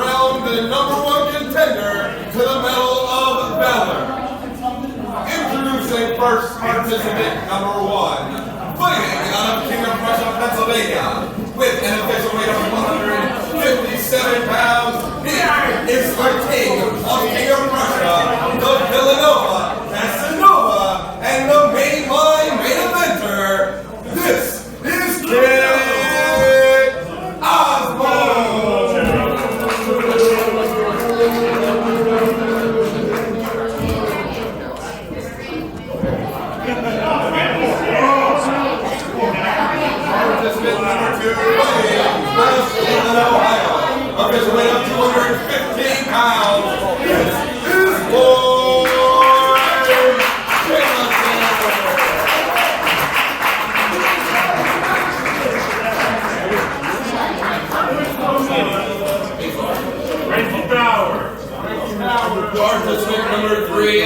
crown the #1 contender to the Medal of Valor. Introducing first participant #1, fighting out of King of Prussia, Pennsylvania, with an official weight of 157 pounds. He is the King of Prussia, the Villanova, Casanova, and the mainline main eventer. This is Kid Osbourne. Participant #2, fighting out of Cleveland, Ohio. Official weight of 215 pounds. This is Lloyd. Participant #3,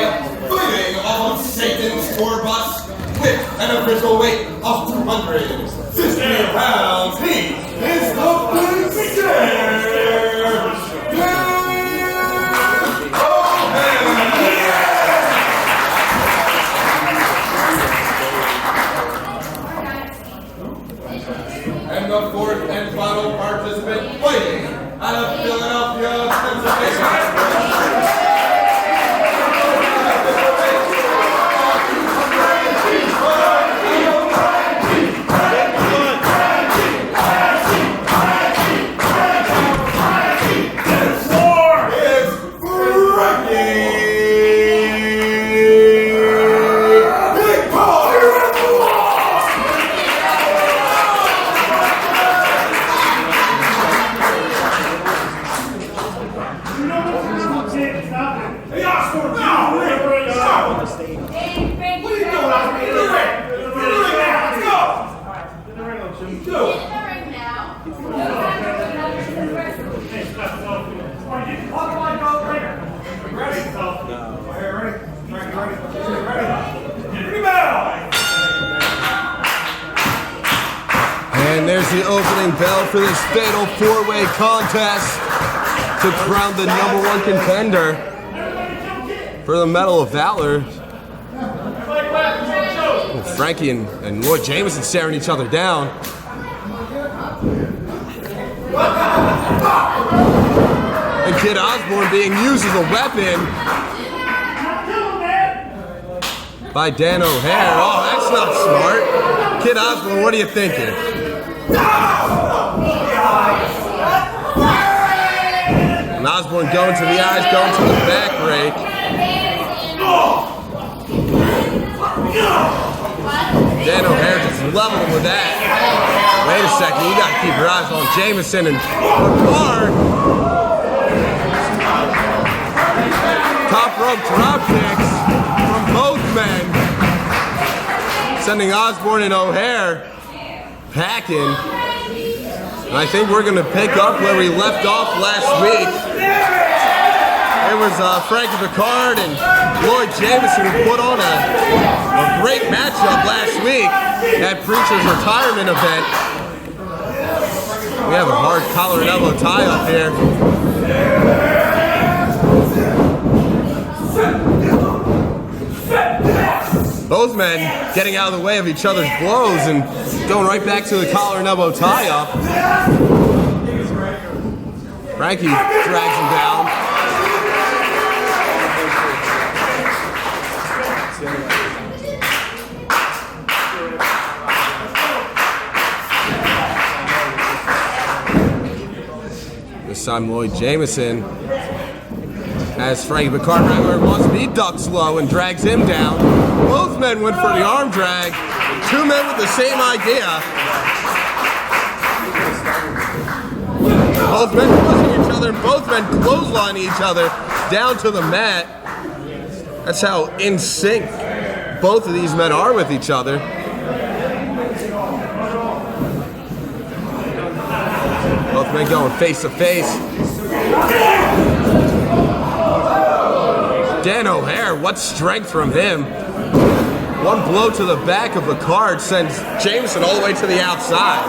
fighting on Satan's tour bus with an official weight of 250 pounds. He is the Big Bear. And the fourth and final participant fighting out of Philadelphia, Pennsylvania. And there's the opening bell for this fatal four-way contest to crown the #1 contender for the Medal of Valor. Oh, Frankie and Lloyd Jameson staring each other down. And Kid Osbourne being used as a weapon by Dan O'Hare. Oh, that's not smart. Kid Osbourne, what are you thinking? And Osbourne going to the eyes, going to the back rake. Dan O'Hare just leveled him with that. Wait a second, you gotta keep your eyes on Jameson and Pickard. Top rope drop kicks from both men, sending Osbourne and O'Hare packing. And I think we're gonna pick up where we left off last week. It was Frankie Pickard and Lloyd Jameson who put on a great matchup last week at Preacher's retirement event. We have a hard collar and elbow tie up here. Both men getting out of the way of each other's blows and going right back to the collar and elbow tie up. Frankie drags him down. This time Lloyd Jameson has Frankie Pickard right where he wants to be, ducks low and drags him down. Both men went for the arm drag. Two men with the same idea. Both men pushing each other, both men clotheslining each other down to the mat. That's how in sync both of these men are with each other. Both men going face to face. Dan O'Hare, what strength from him. One blow to the back of the card sends Jameson all the way to the outside.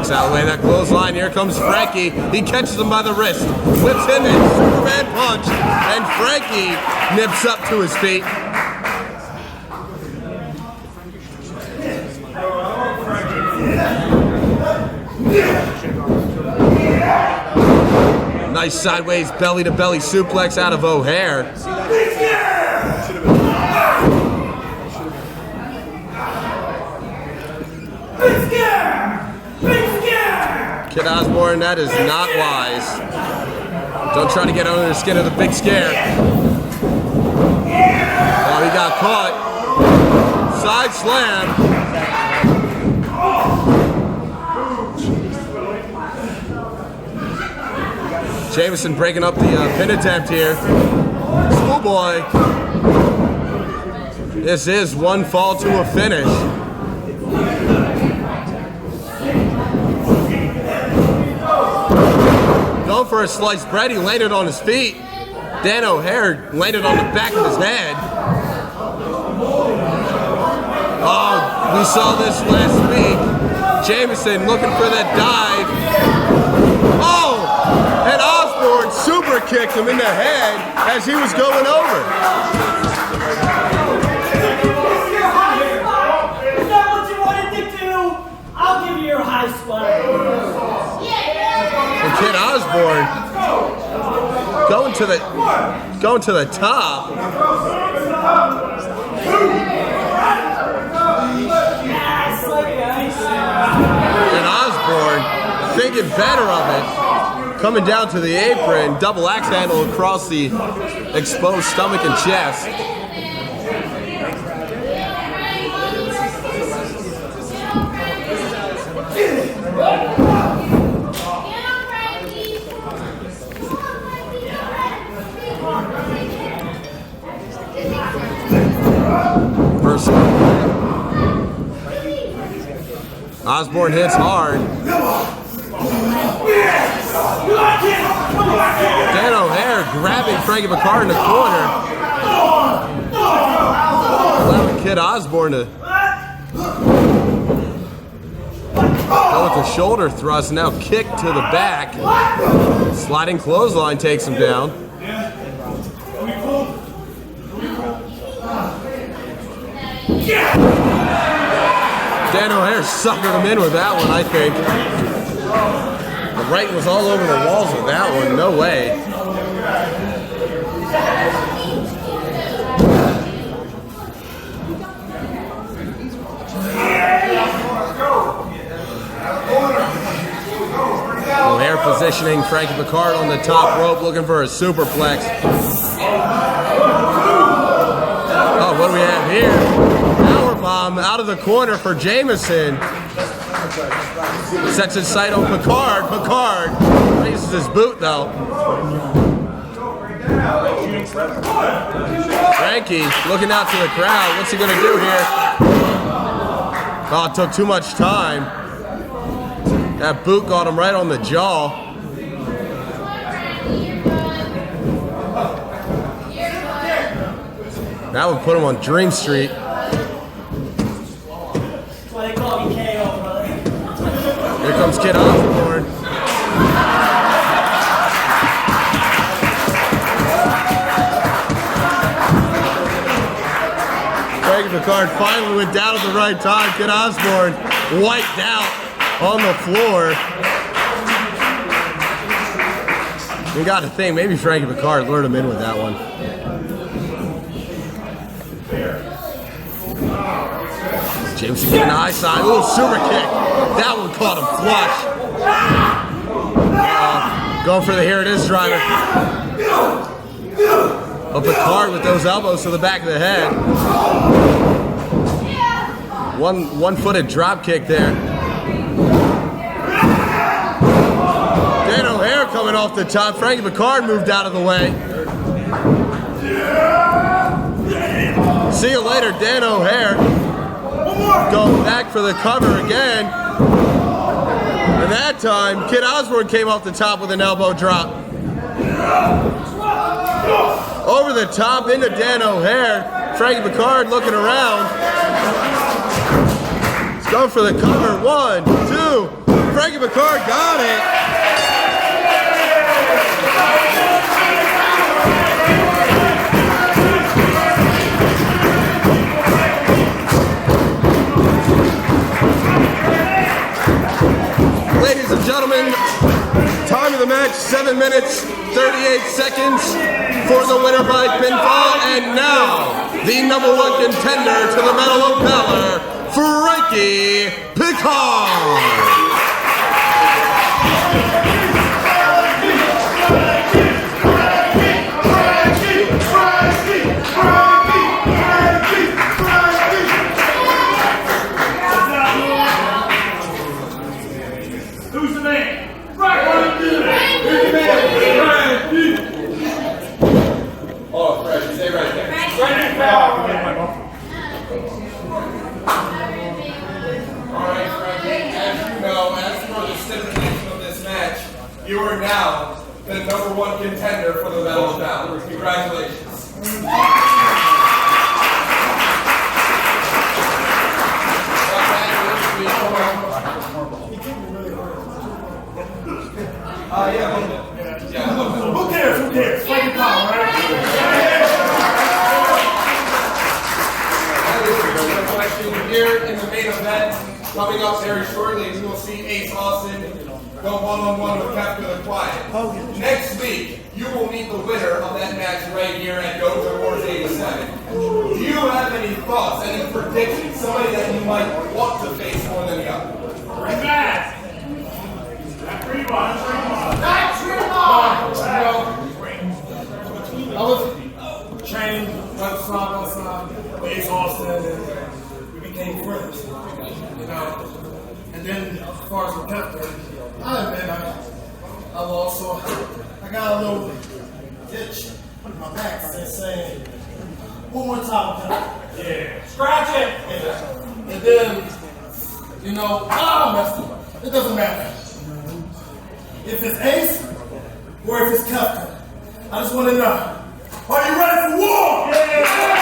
Ducks out of the way, that clothesline. Here comes Frankie. He catches him by the wrist, whips him in, Superman punch, and Frankie nips up to his feet. Nice sideways belly-to-belly suplex out of O'Hare. Kid Osbourne, that is not wise. Don't try to get under the skin of the big scare. Oh, he got caught. Side slam. Jameson breaking up the pin attempt here. Schoolboy. This is one fall to a finish. Going for a sliced bread, he landed on his feet. Dan O'Hare landed on the back of his head. Oh, we saw this last week. Jameson looking for that dive. Oh, and Osbourne super kicked him in the head as he was going over. Is that what you wanted to do? I'll give you your high spot. And Kid Osbourne going to the top. And Osbourne thinking better of it. Coming down to the apron, double axe handle across the exposed stomach and chest. Osbourne hits hard. Dan O'Hare grabbing Frankie Pickard in the corner. Allowing Kid Osbourne to go with the shoulder thrust. Now kick to the back. Sliding clothesline takes him down. Dan O'Hare suckered him in with that one, I think. The right was all over the walls with that one, no way. O'Hare positioning Frankie Pickard on the top rope, looking for a superplex. Oh, what do we have here? Powerbomb out of the corner for Jameson. Sets his sight on Pickard. Pickard raises his boot though. Frankie looking out to the crowd. What's he gonna do here? Oh, it took too much time. That boot got him right on the jaw. That would put him on Dream Street. Here comes Kid Osbourne. Frankie Pickard finally went down at the right time. Kid Osbourne wiped out on the floor. You got to think, maybe Frankie Pickard lured him in with that one. Jameson getting the high side. Ooh, super kick. That one caught him flush. Going for the here it is driver. Oh, Pickard with those elbows to the back of the head. One-footed drop kick there. Dan O'Hare coming off the top. Frankie Pickard moved out of the way. See you later, Dan O'Hare. Going back for the cover again. And that time, Kid Osbourne came off the top with an elbow drop. Over the top into Dan O'Hare. Frankie Pickard looking around. He's going for the cover. 1, 2. Frankie Pickard got it. Ladies and gentlemen, time of the match, 7 minutes, 38 seconds for the winner by pinfall. And now, the #1 contender to the Medal of Valor, Frankie Pickard. Who's the man? Oh, Fred, stay right there. Alright, Frankie, as you know, as for the stipulation of this match, you are now the #1 contender for the Medal of Valor. Congratulations. Who cares? Who cares? Fight the power, right? Here in the main event, coming up very shortly, we will see Ace Austin go one-on-one with Qefka the Quiet. Next week, you will meet the winner of that match right here at Dojo Wars 87. Do you have any thoughts, any predictions, somebody that you might want to face more than the other? I was trained right side by side with Ace Austin, and we became friends. You know, and then as far as with Qefka, I lost, so I got a little itch in my back saying, one more time, Qefka. Yeah. Scratch it! Yeah. And then, you know, I messed up. It doesn't matter. If it's Ace or if it's Qefka, I just want to know, are you ready for war? Yeah!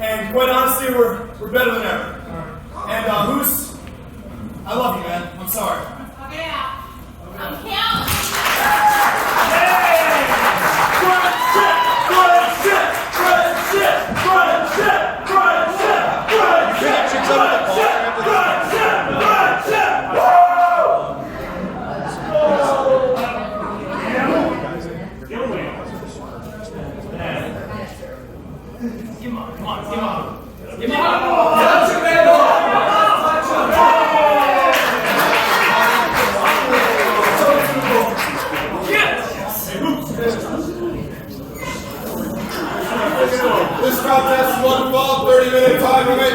And quite honestly, we're better than ever. And who's? I love you, man. I'm sorry. Yeah. I'm counting. This contest is one fall, 30-minute time limit.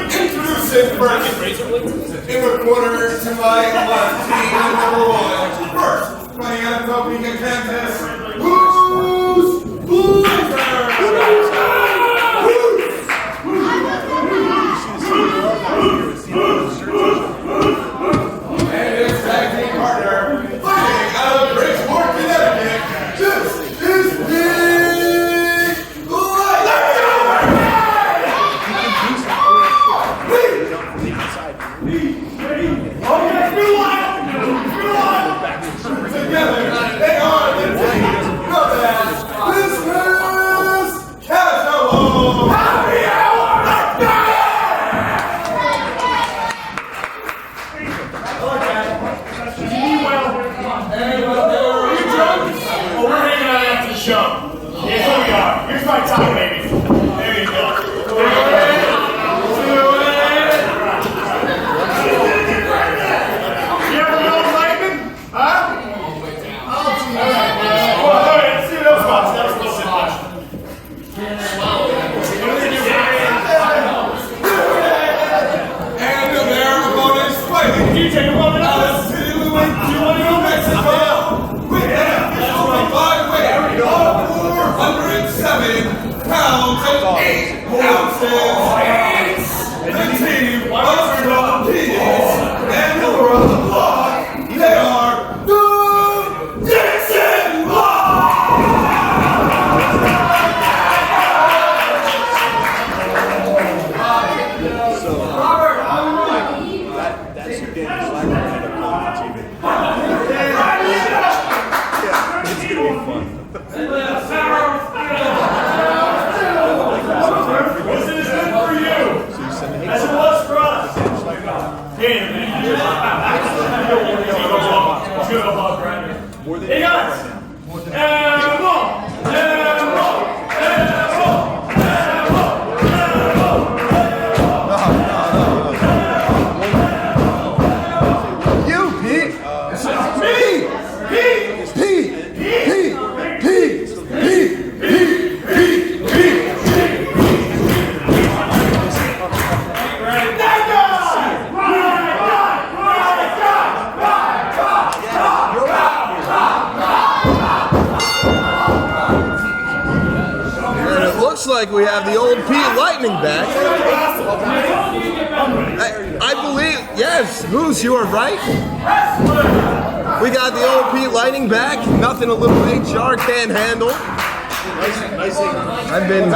Introducing first. In the corner to my left, team number 1. First, fighting out of Topeka, Kansas. Who's And his tag team partner, fighting out of Bridgeport, Connecticut. This is together, they are the team known as Business Casual. Happy hour! We're hanging out after the show. Yeah, here we are. Here's my tie, baby. There you go. You ever know lightning? Huh? Let's see those spots. That was a little bit much. And their opponents fighting. DJ, come on in. New Mexico with an official flyweight of 407 pounds and 8 ounces. The team of Philippines and over on the block, they are the Dixon Hey guys! You, Pete! Like we have the old Pete Lightning back. I believe, yes, Moose, you are right. We got the old Pete Lightning back. Nothing a little HR can't handle. I've been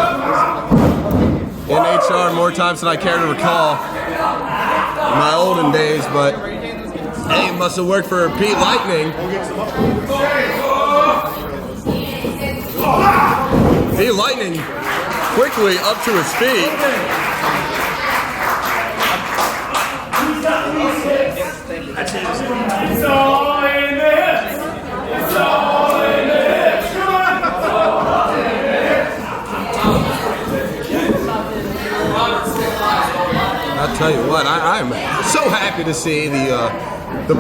in HR more times than I care to recall in my olden days, but hey, it must have worked for Pete Lightning. Pete Lightning quickly up to his feet. It's all in the hips. It's all in the hips. Come on. I'll tell you what, I'm so happy to see the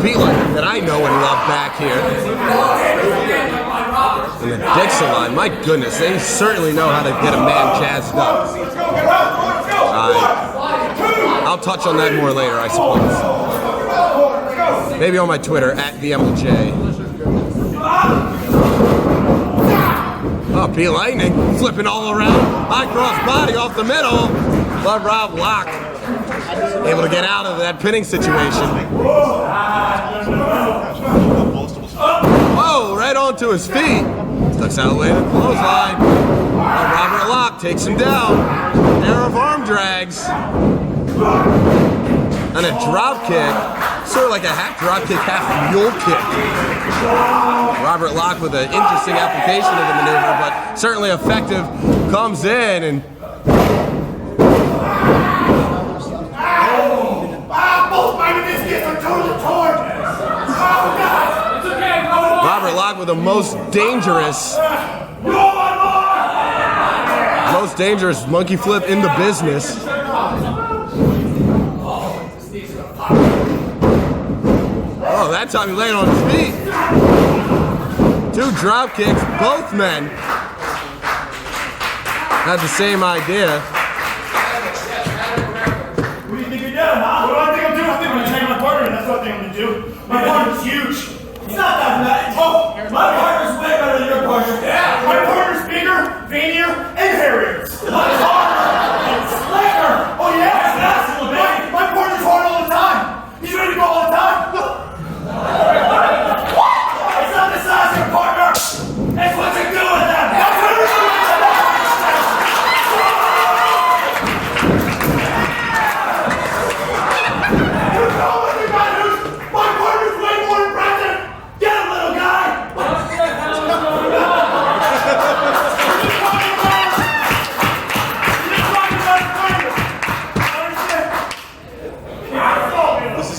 Pete Lightning that I know and love back here. And the Dixon line, my goodness, they certainly know how to get a man jazzed up. I'll touch on that more later, I suppose. Maybe on my Twitter, @VMLJ. Oh, Pete Lightning, flipping all around. High cross body off the middle. Love Rob Lock. Able to get out of that pinning situation. Whoa, right onto his feet. Ducks out of the way to the clothesline. Robert Locke takes him down. Pair of arm drags. And a drop kick. Sort of like a half drop kick, half mule kick. Robert Locke with an interesting application of the maneuver, but certainly effective. Comes in and both my meniscus are totally torn. Oh God! It's okay, Robert Locke with the most dangerous monkey flip in the business. Oh, that time he landed on his feet. 2 drop kicks, both men had the same idea. What do you think you're doing, huh? What do I think I'm doing? I think I'm gonna take my partner, and that's what I think I'm gonna do. My partner's huge. He's not that bad. Oh, my partner's way better than your partner. Yeah. My partner's bigger, veinier, and hairier. My partner is slicker. Oh yeah, that's my partner's hard all the time. He's ready to go all the time. It's not the size of your partner. It's what you do with them. That's what we're doing.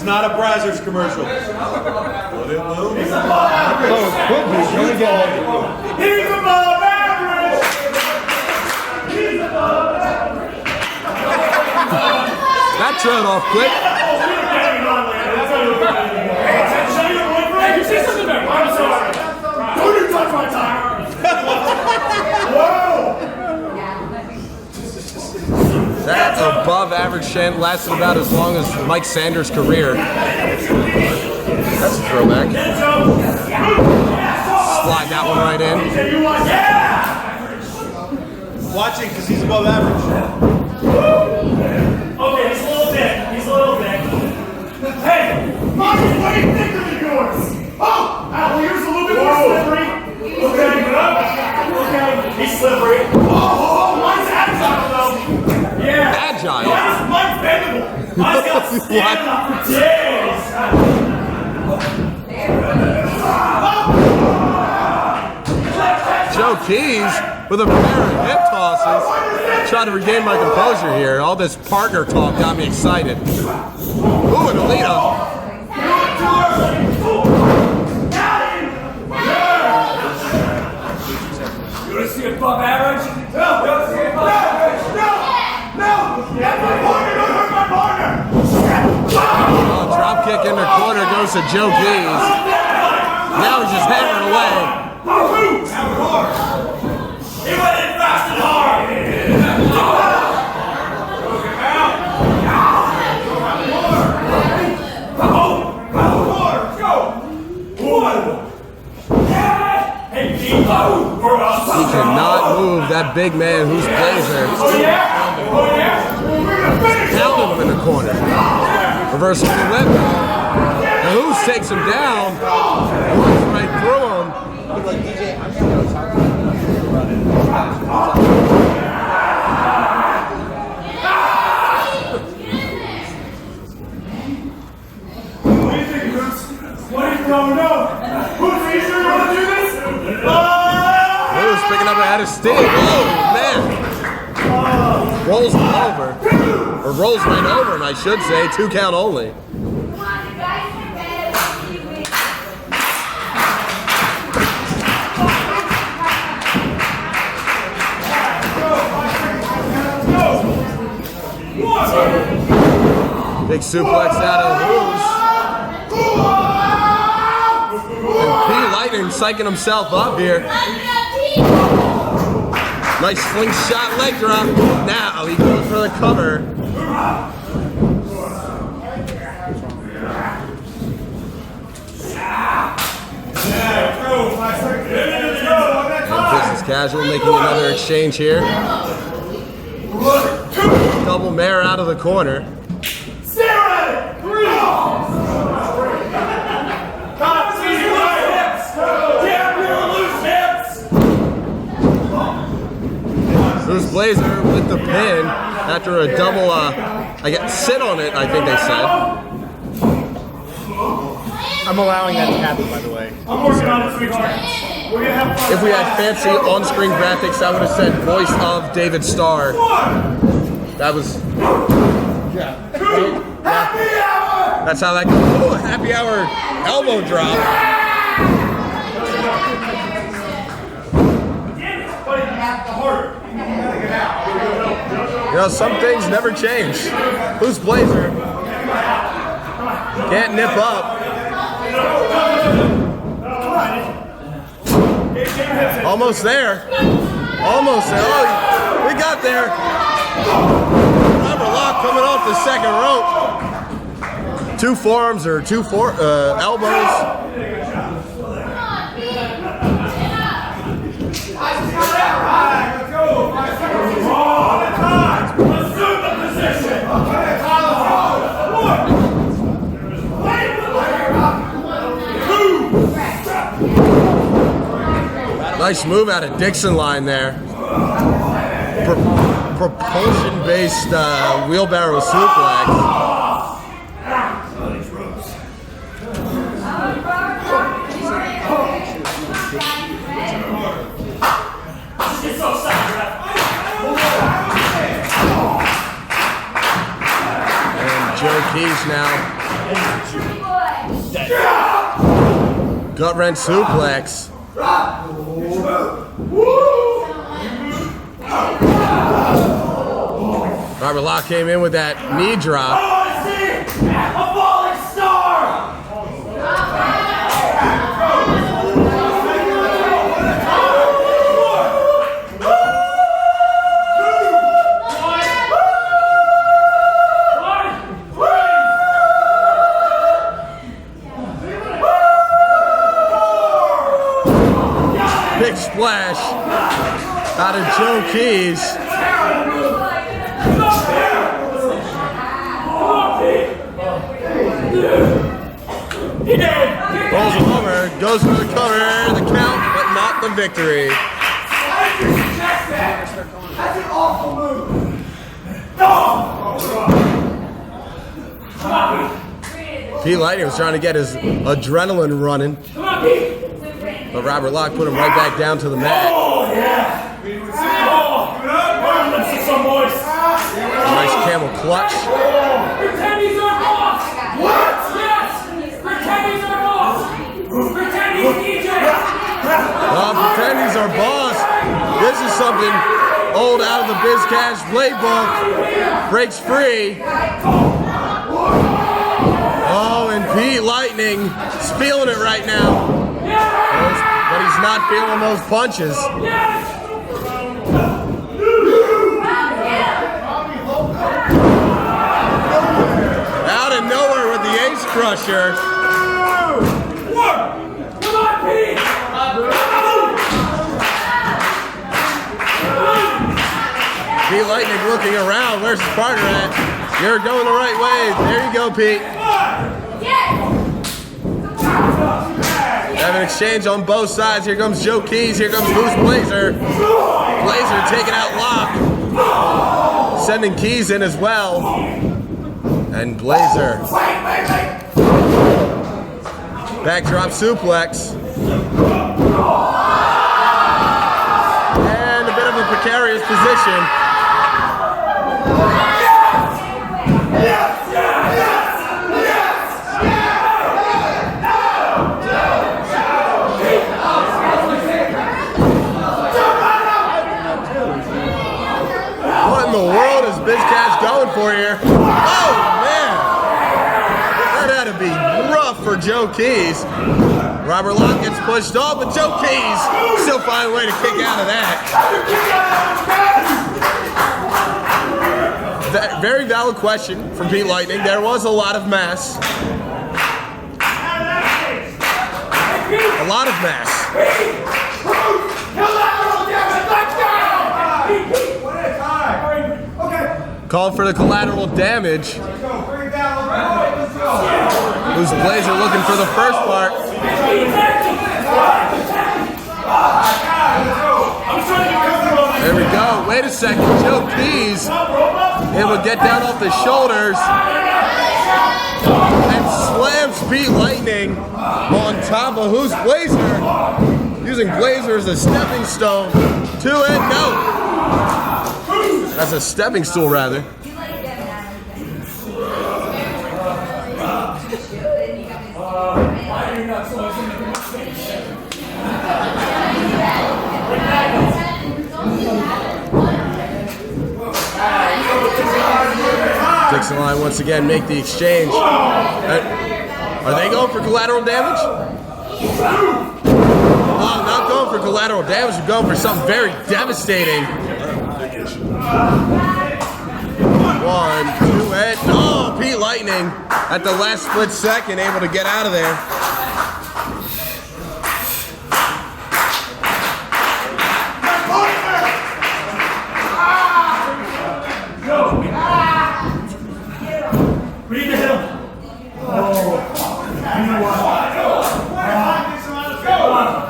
Not a Brazzers commercial. But it will be. He's above average. Oh, it could be. He's above average. He's above average. That trailed off quick. Hey, you say something about me? I'm sorry. Don't you touch my time. Whoa. That above average chant lasted about as long as Mike Sanders' career. That's a throwback. Slide that one right in. watching because he's above average. Okay, he's a little thick. He's a little thick. Hey, mine's way thicker than yours. Oh, well, yours is a little bit more slippery. Okay, okay, he's slippery. Oh, mine's agile though. Yeah. Agile? Mine's bendable. Mine's got stamina for days. Joe Keys with a pair of hip tosses. Trying to regain my composure here. All this partner talk got me excited. Ooh, and Alita. You want to see above average? No! You want to see above average? No! No! That's my partner! Don't hurt my partner! Oh, drop kick in the corner goes to Joe Keys. Now he's just hammering away. He went in fast and hard! He cannot move that big man who's Blazer. Pounding him in the corner. Reversal of the whip. And Who's takes him down. Runs right through him. What do you think, Bruce? What do you don't know? Bruce, are you sure you want to do this? Who's picking up a head of steam? Oh, man. Rolls him over. Or rolls right over him, I should say. 2 count only. Big suplex out of Who's. And P. Lightning psyching himself up here. Nice slingshot leg drop. Now he goes for the cover. Business casual making another exchange here. Double mare out of the corner. Stare at it! Stop! See your hips! Damn, you're loose hips! Who's Blazer with the pin after a double, I guess, sit on it, I think they said. I'm allowing that to happen, by the way. I'm working on it, sweetheart. We're gonna have fun. If we had fancy on-screen graphics, I would have said voice of David Starr. That was... Happy hour! That's how that goes. Ooh, happy hour elbow drop. Damn it, buddy, you have to hurt. You gotta get out. You know, some things never change. Who's Blazer? Can't nip up. Almost there. Almost there. Oh, we got there. Rubber lock coming off the second rope. Two forearms or two elbows. Nice move out of Dixon line there. Propulsion-based wheelbarrow suplex. And Joe Keys now. Gut wrench suplex. Robert Locke came in with that knee drop. A falling star! Big splash out of Joe Keys. Rolls him over, goes for the cover, the count, but not the victory. That's an awful move. P. Lightning was trying to get his adrenaline running, but Robert Locke put him right back down to the mat. Oh, yeah! Let's see some boys. Nice camel clutch. Pretendies are off! What? Yes! Pretendies are off! Pretendies DJ! Pretendies are boss. This is something old out of the BizCash playbook. Breaks free. Oh, and Pete Lightning is feeling it right now. But he's not feeling those punches. Out of nowhere with the ace crusher. Come on, Pete! Pete Lightning looking around. Where's his partner at? You're going the right way. There you go, Pete. Have an exchange on both sides. Here comes Joe Keys. Here comes Moose Blazer. Blazer taking out Locke. Sending Keys in as well. And Blazer. Backdrop suplex. And a bit of a precarious position. What in the world is BizCash going for here? Oh, man! That had to be rough for Joe Keys. Robert Locke gets pushed off, but Joe Keys still find a way to kick out of that. Very valid question from Pete Lightning. There was a lot of mess. A lot of mess. Called for the collateral damage. Who's Blazer looking for the first part? There we go. Oh, wait a second. Joe Keys able to get down off the shoulders and slams Pete Lightning on top of who's Blazer, using Blazer as a stepping stone to it. No, that's a stepping stool rather. Dixon line once again make the exchange. Are they going for collateral damage? Oh, not going for collateral damage. They're going for something very devastating. 1, 2, and oh, Pete Lightning at the last split second able to get out of there.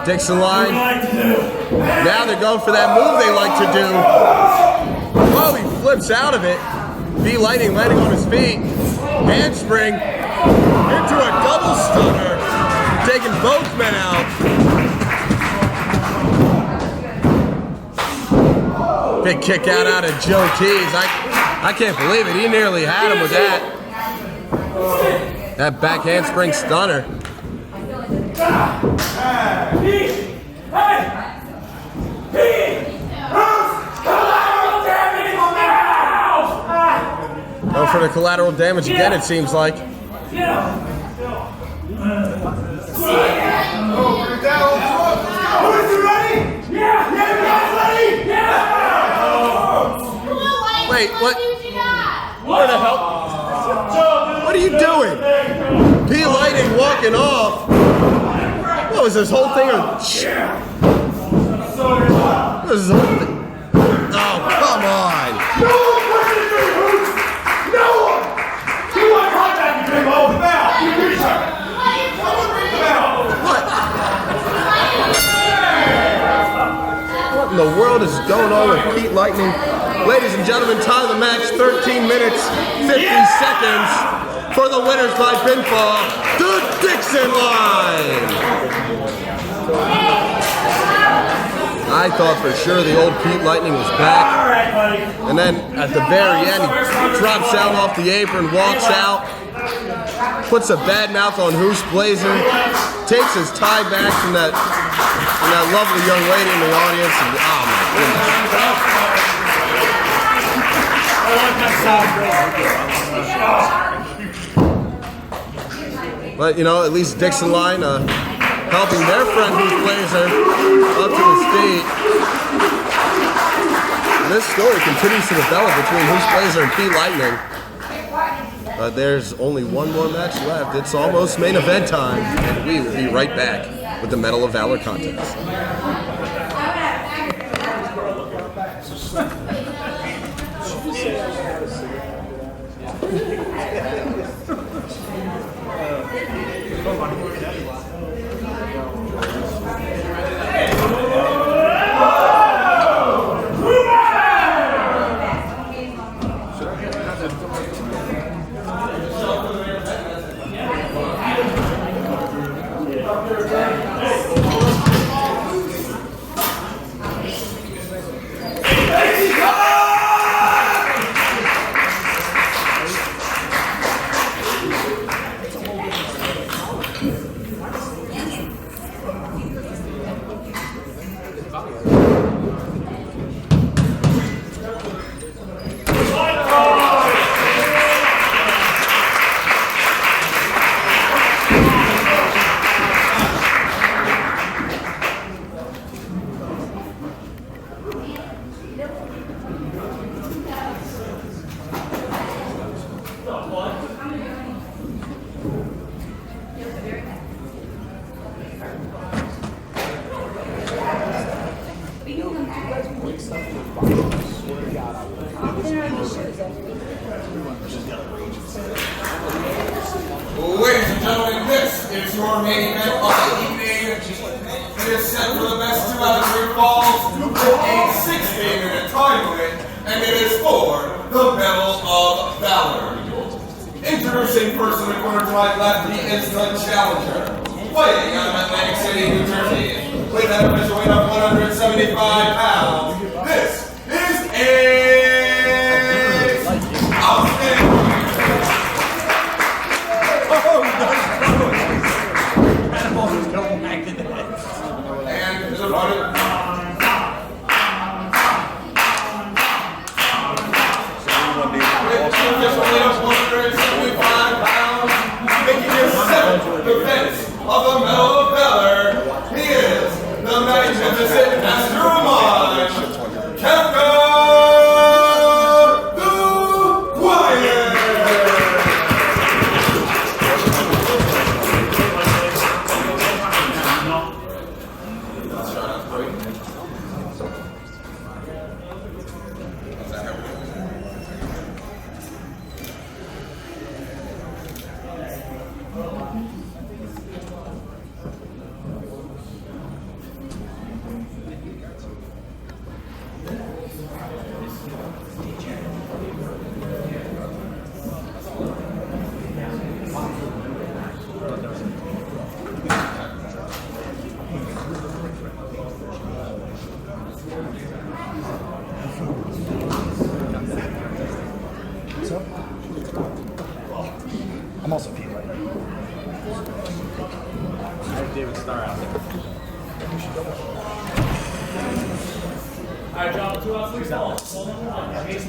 Dixon line. Now they're going for that move they like to do. Oh, he flips out of it. Pete Lightning landing on his feet. Handspring into a double stunner, taking both men out. Big kick out of Joe Keys. I can't believe it. He nearly had him with that. That back handspring stunner. Go for the collateral damage again, it seems like. Wait, what? Where the hell? What are you doing? P. Lightning walking off. What was this whole thing? What is this whole thing? Oh, come on. What in the world is going on with Pete Lightning? Ladies and gentlemen, time of the match, 13 minutes, 50 seconds for the winners by pinfall, the Dixon line. I thought for sure the old Pete Lightning was back. And then at the very end, he drops out off the apron, walks out, puts a bad mouth on Who's Blazer, takes his tie back from that lovely young lady in the audience, and oh my goodness. But you know, at least Dixon line helping their friend Who's Blazer up to his feet. This story continues to develop between Who's Blazer and Pete Lightning. But there's only one more match left. It's almost main event time, and we will be right back with the Medal of Valor contest. Ladies and gentlemen, this is your main event of the evening. It is set for the best 2 out of 3 falls, a 16-minute time and it is for the Medal of Valor. Introducing first in the corner to my left, the instant challenger. Fighting out of Atlantic City, New Jersey, with an official weight of 175 pounds. This is Ace Austin. And his opponent. Of the Medal of Valor, he is the magnificent mastermind, Qefka the Quiet. I'm also Pete. I have David Starr out there. Alright, John, 2 out 3 balls.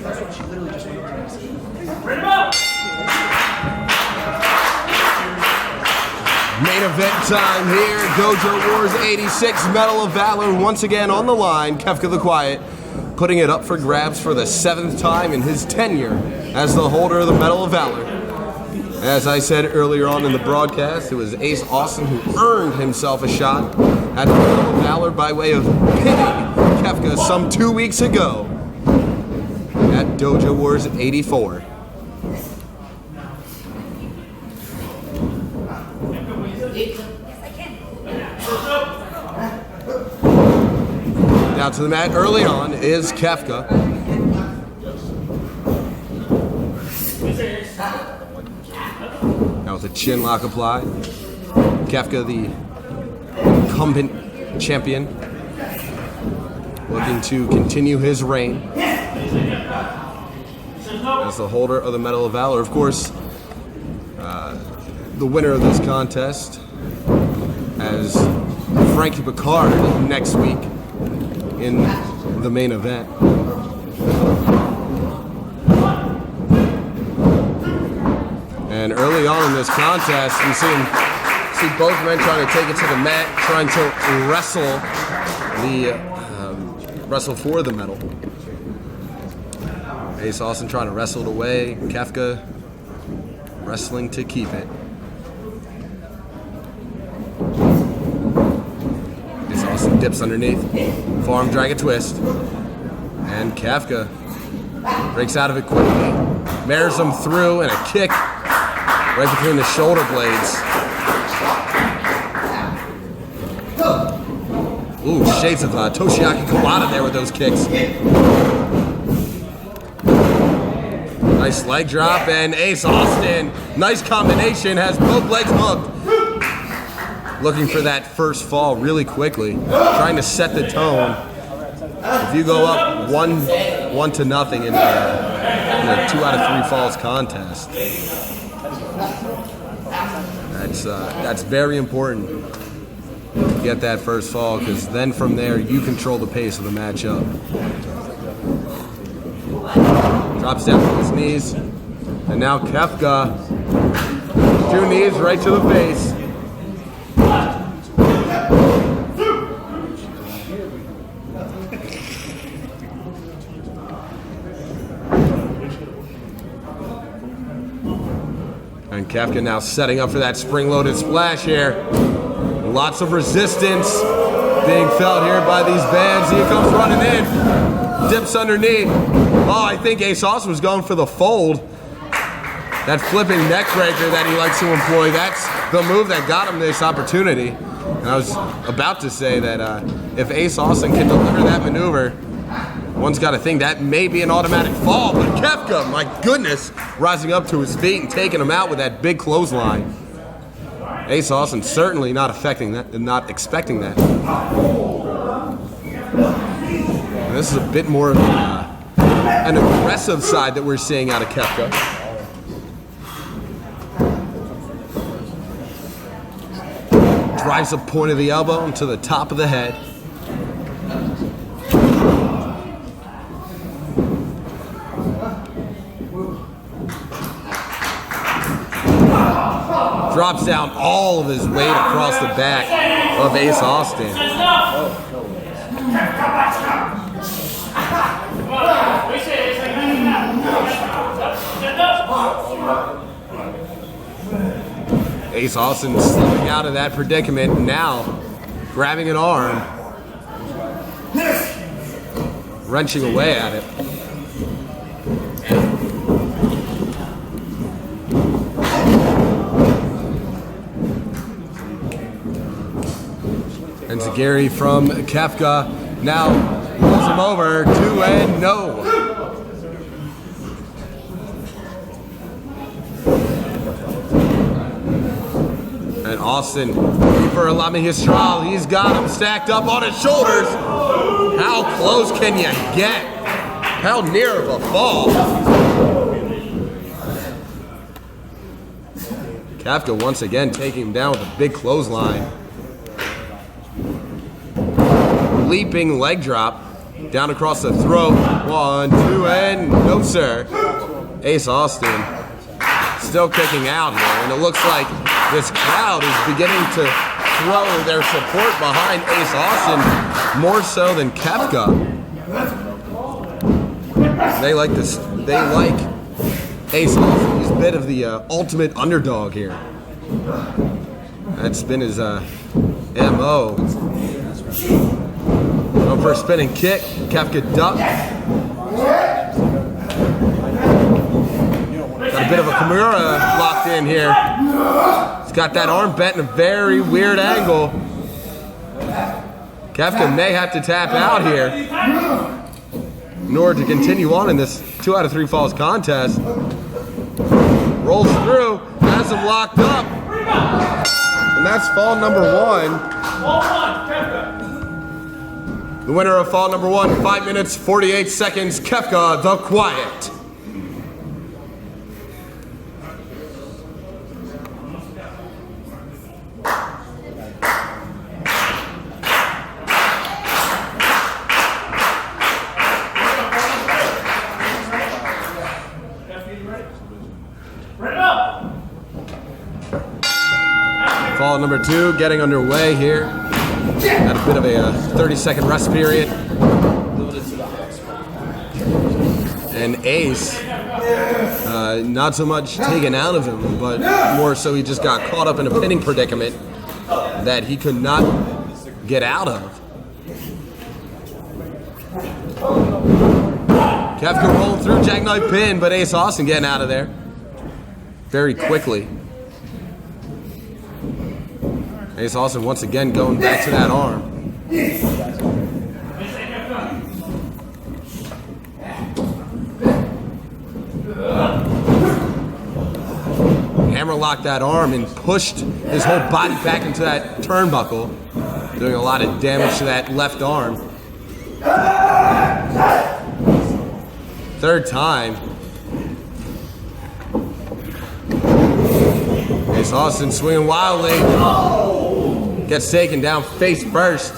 That's what she literally just wrote. Bring him up! Main event time here. Dojo Wars 86 Medal of Valor once again on the line. Qefka the Quiet putting it up for grabs for the 7th time in his tenure as the holder of the Medal of Valor. As I said earlier on in the broadcast, it was Ace Austin who earned himself a shot at the Medal of Valor by way of pinning Qefka some 2 weeks ago at Dojo Wars 84. Down to the mat early on is Qefka. Now with a chin lock applied. Qefka, the incumbent champion, looking to continue his reign as the holder of the Medal of Valor. Of course, the winner of this contest as Frankie Pickard next week in the main event. And early on in this contest, we see both men trying to take it to the mat, trying to wrestle for the medal. Ace Austin trying to wrestle it away. Qefka wrestling to keep it. Ace Austin dips underneath, forearm drag a twist, and Qefka breaks out of it quickly, mares him through, and a kick right between the shoulder blades. Ooh, shades of Toshiaki Kawada there with those kicks. Nice leg drop, and Ace Austin, nice combination, has both legs hooked. Looking for that first fall really quickly, trying to set the tone. If you go up 1-0 in a 2 out of 3 falls contest, that's very important to get that first fall, because then from there you control the pace of the matchup. Drops down to his knees, and now Qefka, 2 knees right to the face. And Qefka now setting up for that spring-loaded splash here. Lots of resistance being felt here by these bands. Here comes running in. Dips underneath. Oh, I think Ace Austin was going for the fold. That flipping neck breaker that he likes to employ, that's the move that got him this opportunity. And I was about to say that if Ace Austin can deliver that maneuver, One's got to think that may be an automatic fall, but Qefka, my goodness, rising up to his feet and taking him out with that big clothesline. Ace Austin certainly not expecting that. And this is a bit more of an aggressive side that we're seeing out of Qefka. Drives the point of the elbow into the top of the head. Drops down all of his weight across the back of Ace Austin. Ace Austin slipping out of that predicament, now grabbing an arm, wrenching away at it. And Gary from Qefka now pulls him over, 2-0. And Austin for a Lama Histral. He's got him stacked up on his shoulders. How close can you get? How near of a fall? Qefka once again taking him down with a big clothesline. Leaping leg drop down across the throat. 1, 2, and no sir. Ace Austin still kicking out here, and it looks like this crowd is beginning to throw their support behind Ace Austin more so than Qefka. They like this. They like Ace Austin. He's a bit of the ultimate underdog here. That's been his MO. Going for a spinning kick. Qefka duck. Got a bit of a Kimura locked in here. He's got that arm bent in a very weird angle. Qefka may have to tap out here in order to continue on in this 2 out of 3 falls contest. Rolls through, has him locked up. And that's fall number 1. The winner of fall number 1, 5 minutes, 48 seconds, Qefka the Quiet. Fall number 2 getting underway here. Had a bit of a 30-second rest period. And Ace, not so much taken out of him, but more so he just got caught up in a pinning predicament that he could not get out of. Qefka rolling through, jackknife pin, but Ace Austin getting out of there very quickly. Ace Austin once again going back to that arm. Hammerlocked that arm and pushed his whole body back into that turnbuckle, doing a lot of damage to that left arm. Third time. Ace Austin swinging wildly. Gets taken down face first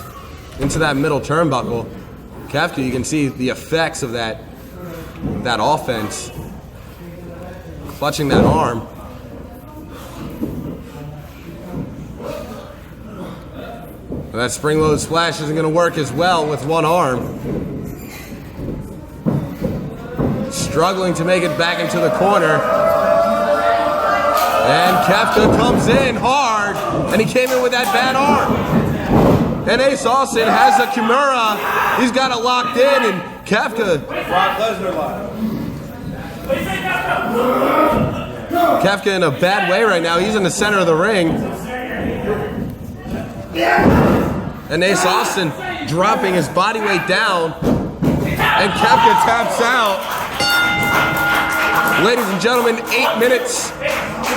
into that middle turnbuckle. Qefka, you can see the effects of that offense. Clutching that arm. And that spring-loaded splash isn't going to work as well with one arm. Struggling to make it back into the corner. And Qefka comes in hard, and he came in with that bad arm. And Ace Austin has a Kimura. He's got it locked in, and Qefka. Qefka in a bad way right now. He's in the center of the ring. And Ace Austin dropping his body weight down. And Qefka taps out. Ladies and gentlemen, 8 minutes.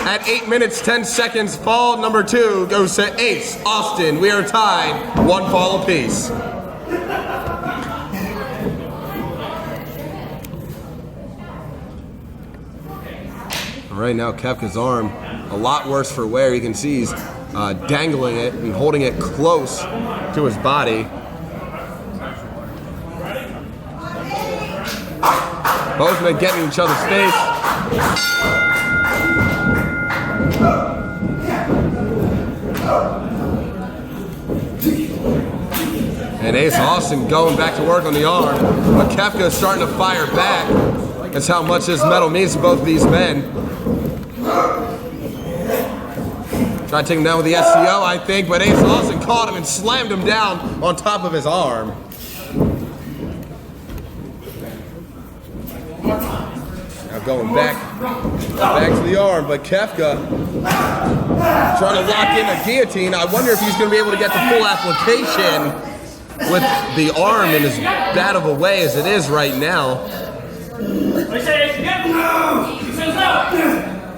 At 8 minutes, 10 seconds, fall number 2 goes to Ace Austin. We are tied, 1 fall apiece. Right now, Qefka's arm, a lot worse for wear. You can see he's dangling it and holding it close to his body. Both men getting in each other's face. And Ace Austin going back to work on the arm. But Qefka is starting to fire back. That's how much this metal means to both of these men. Tried to take him down with the SCO, I think, but Ace Austin caught him and slammed him down on top of his arm. Now going back to the arm, but Qefka trying to lock in a guillotine. I wonder if he's going to be able to get the full application with the arm in as bad of a way as it is right now.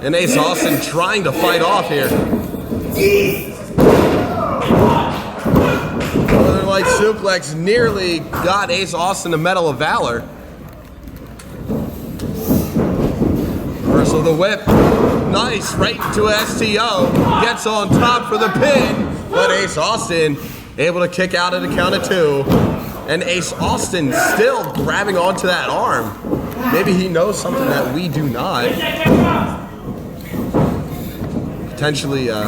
And Ace Austin trying to fight off here. Northern Light suplex nearly got Ace Austin the Medal of Valor. Reversal of the whip. Nice, right into a STO. Gets on top for the pin. But Ace Austin able to kick out at a count of 2. And Ace Austin still grabbing onto that arm. Maybe he knows something that we do not. Potentially, an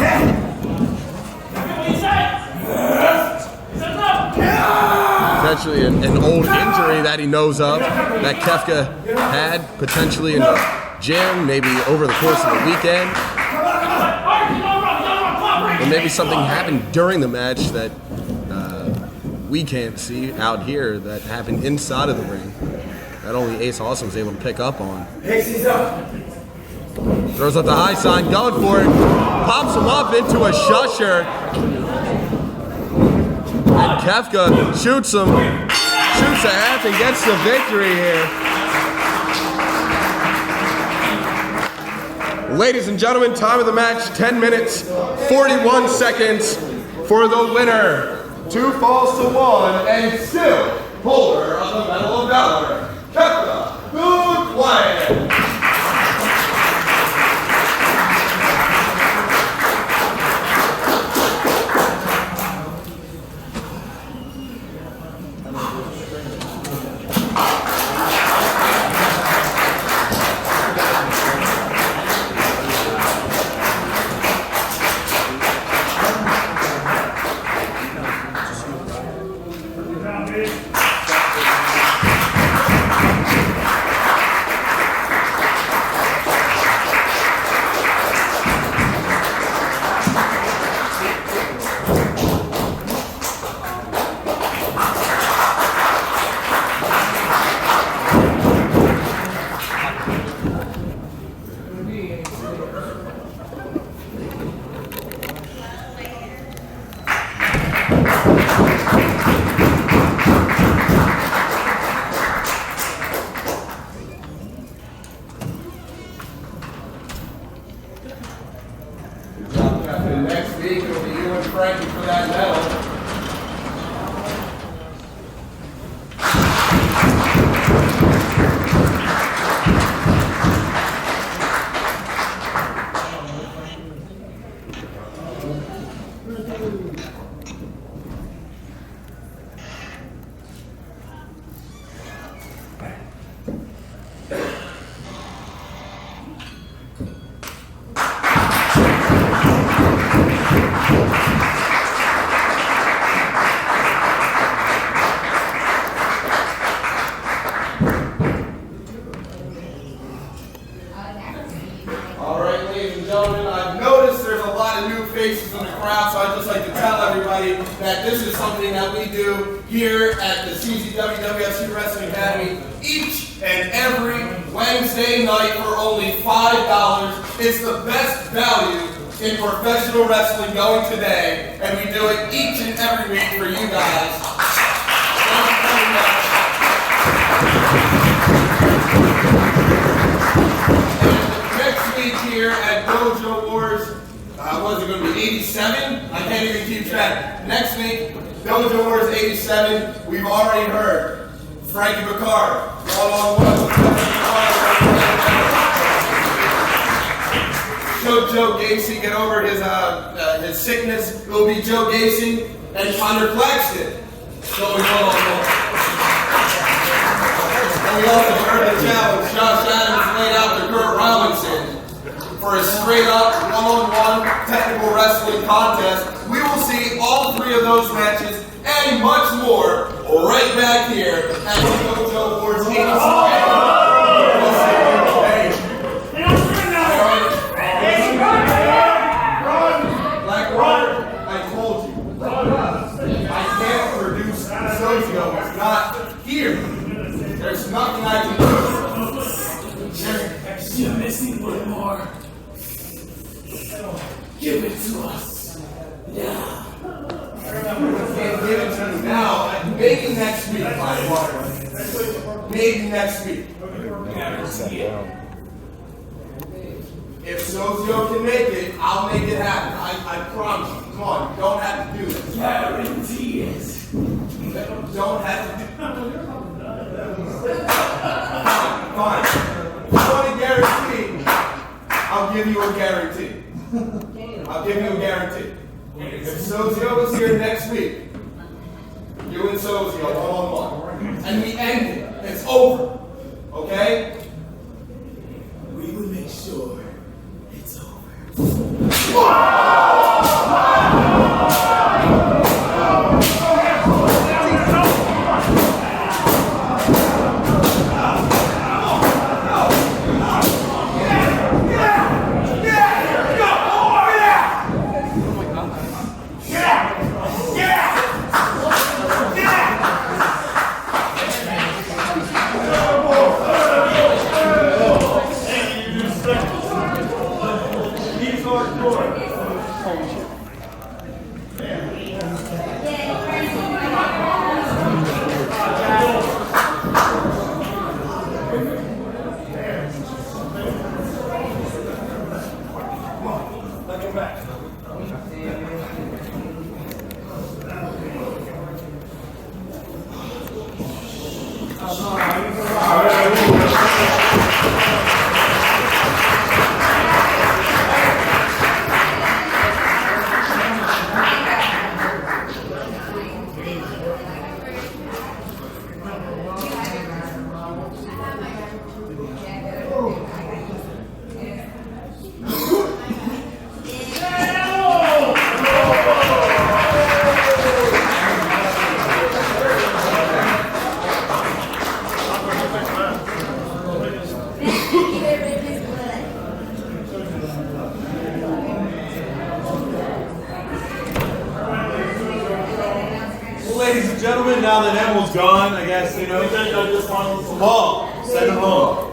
old injury that he knows of that Qefka had, potentially in the gym, maybe over the course of the weekend. Or maybe something happened during the match that we can't see out here that happened inside of the ring that only Ace Austin was able to pick up on. Throws up the high sign, going for it. Pops him up into a shusher. And Qefka shoots him. Shoots a half and gets the victory here. Ladies and gentlemen, time of the match, 10 minutes, 41 seconds for the winner. 2 falls to 1 and still holder of the Medal of Valor, Qefka the Quiet. Next week it'll be you and Frankie for that medal. That this is something that we do here at the CZW WFC Wrestling Academy each and every Wednesday night for only $5. It's the best value in professional wrestling going today, and we do it each and every week for you guys. Thank you very much. Was it going to be 87? I can't even keep track. Next week, Dojo Wars 87. We've already heard Frankie Pickard, one-on-one. Show Joe Gacy get over his sickness. It will be Joe Gacy and Conor Claxton going one-on-one. And we also heard the challenge. Josh Adams laid out to Curt Robinson for a straight-up one-on-one technical wrestling contest. We will see all three of those matches and much more right back here at the Dojo Wars 86. It's not here. There's nothing I can do. You're missing one more. Give it to us now. I can't give it to you now. Maybe next week, my water. Maybe next week. If Sozio can make it, I'll make it happen. I promise you. Come on, you don't have to do it. Guarantee it. Don't have to do it. Fine. If you want a guarantee, I'll give you a guarantee. I'll give you a guarantee. If Sozio is here next week, you and Sozio one-on-one, and we end it. It's over. Okay? We will make sure it's over. Ladies and gentlemen, now that Emil's gone, I guess, Paul, send him home.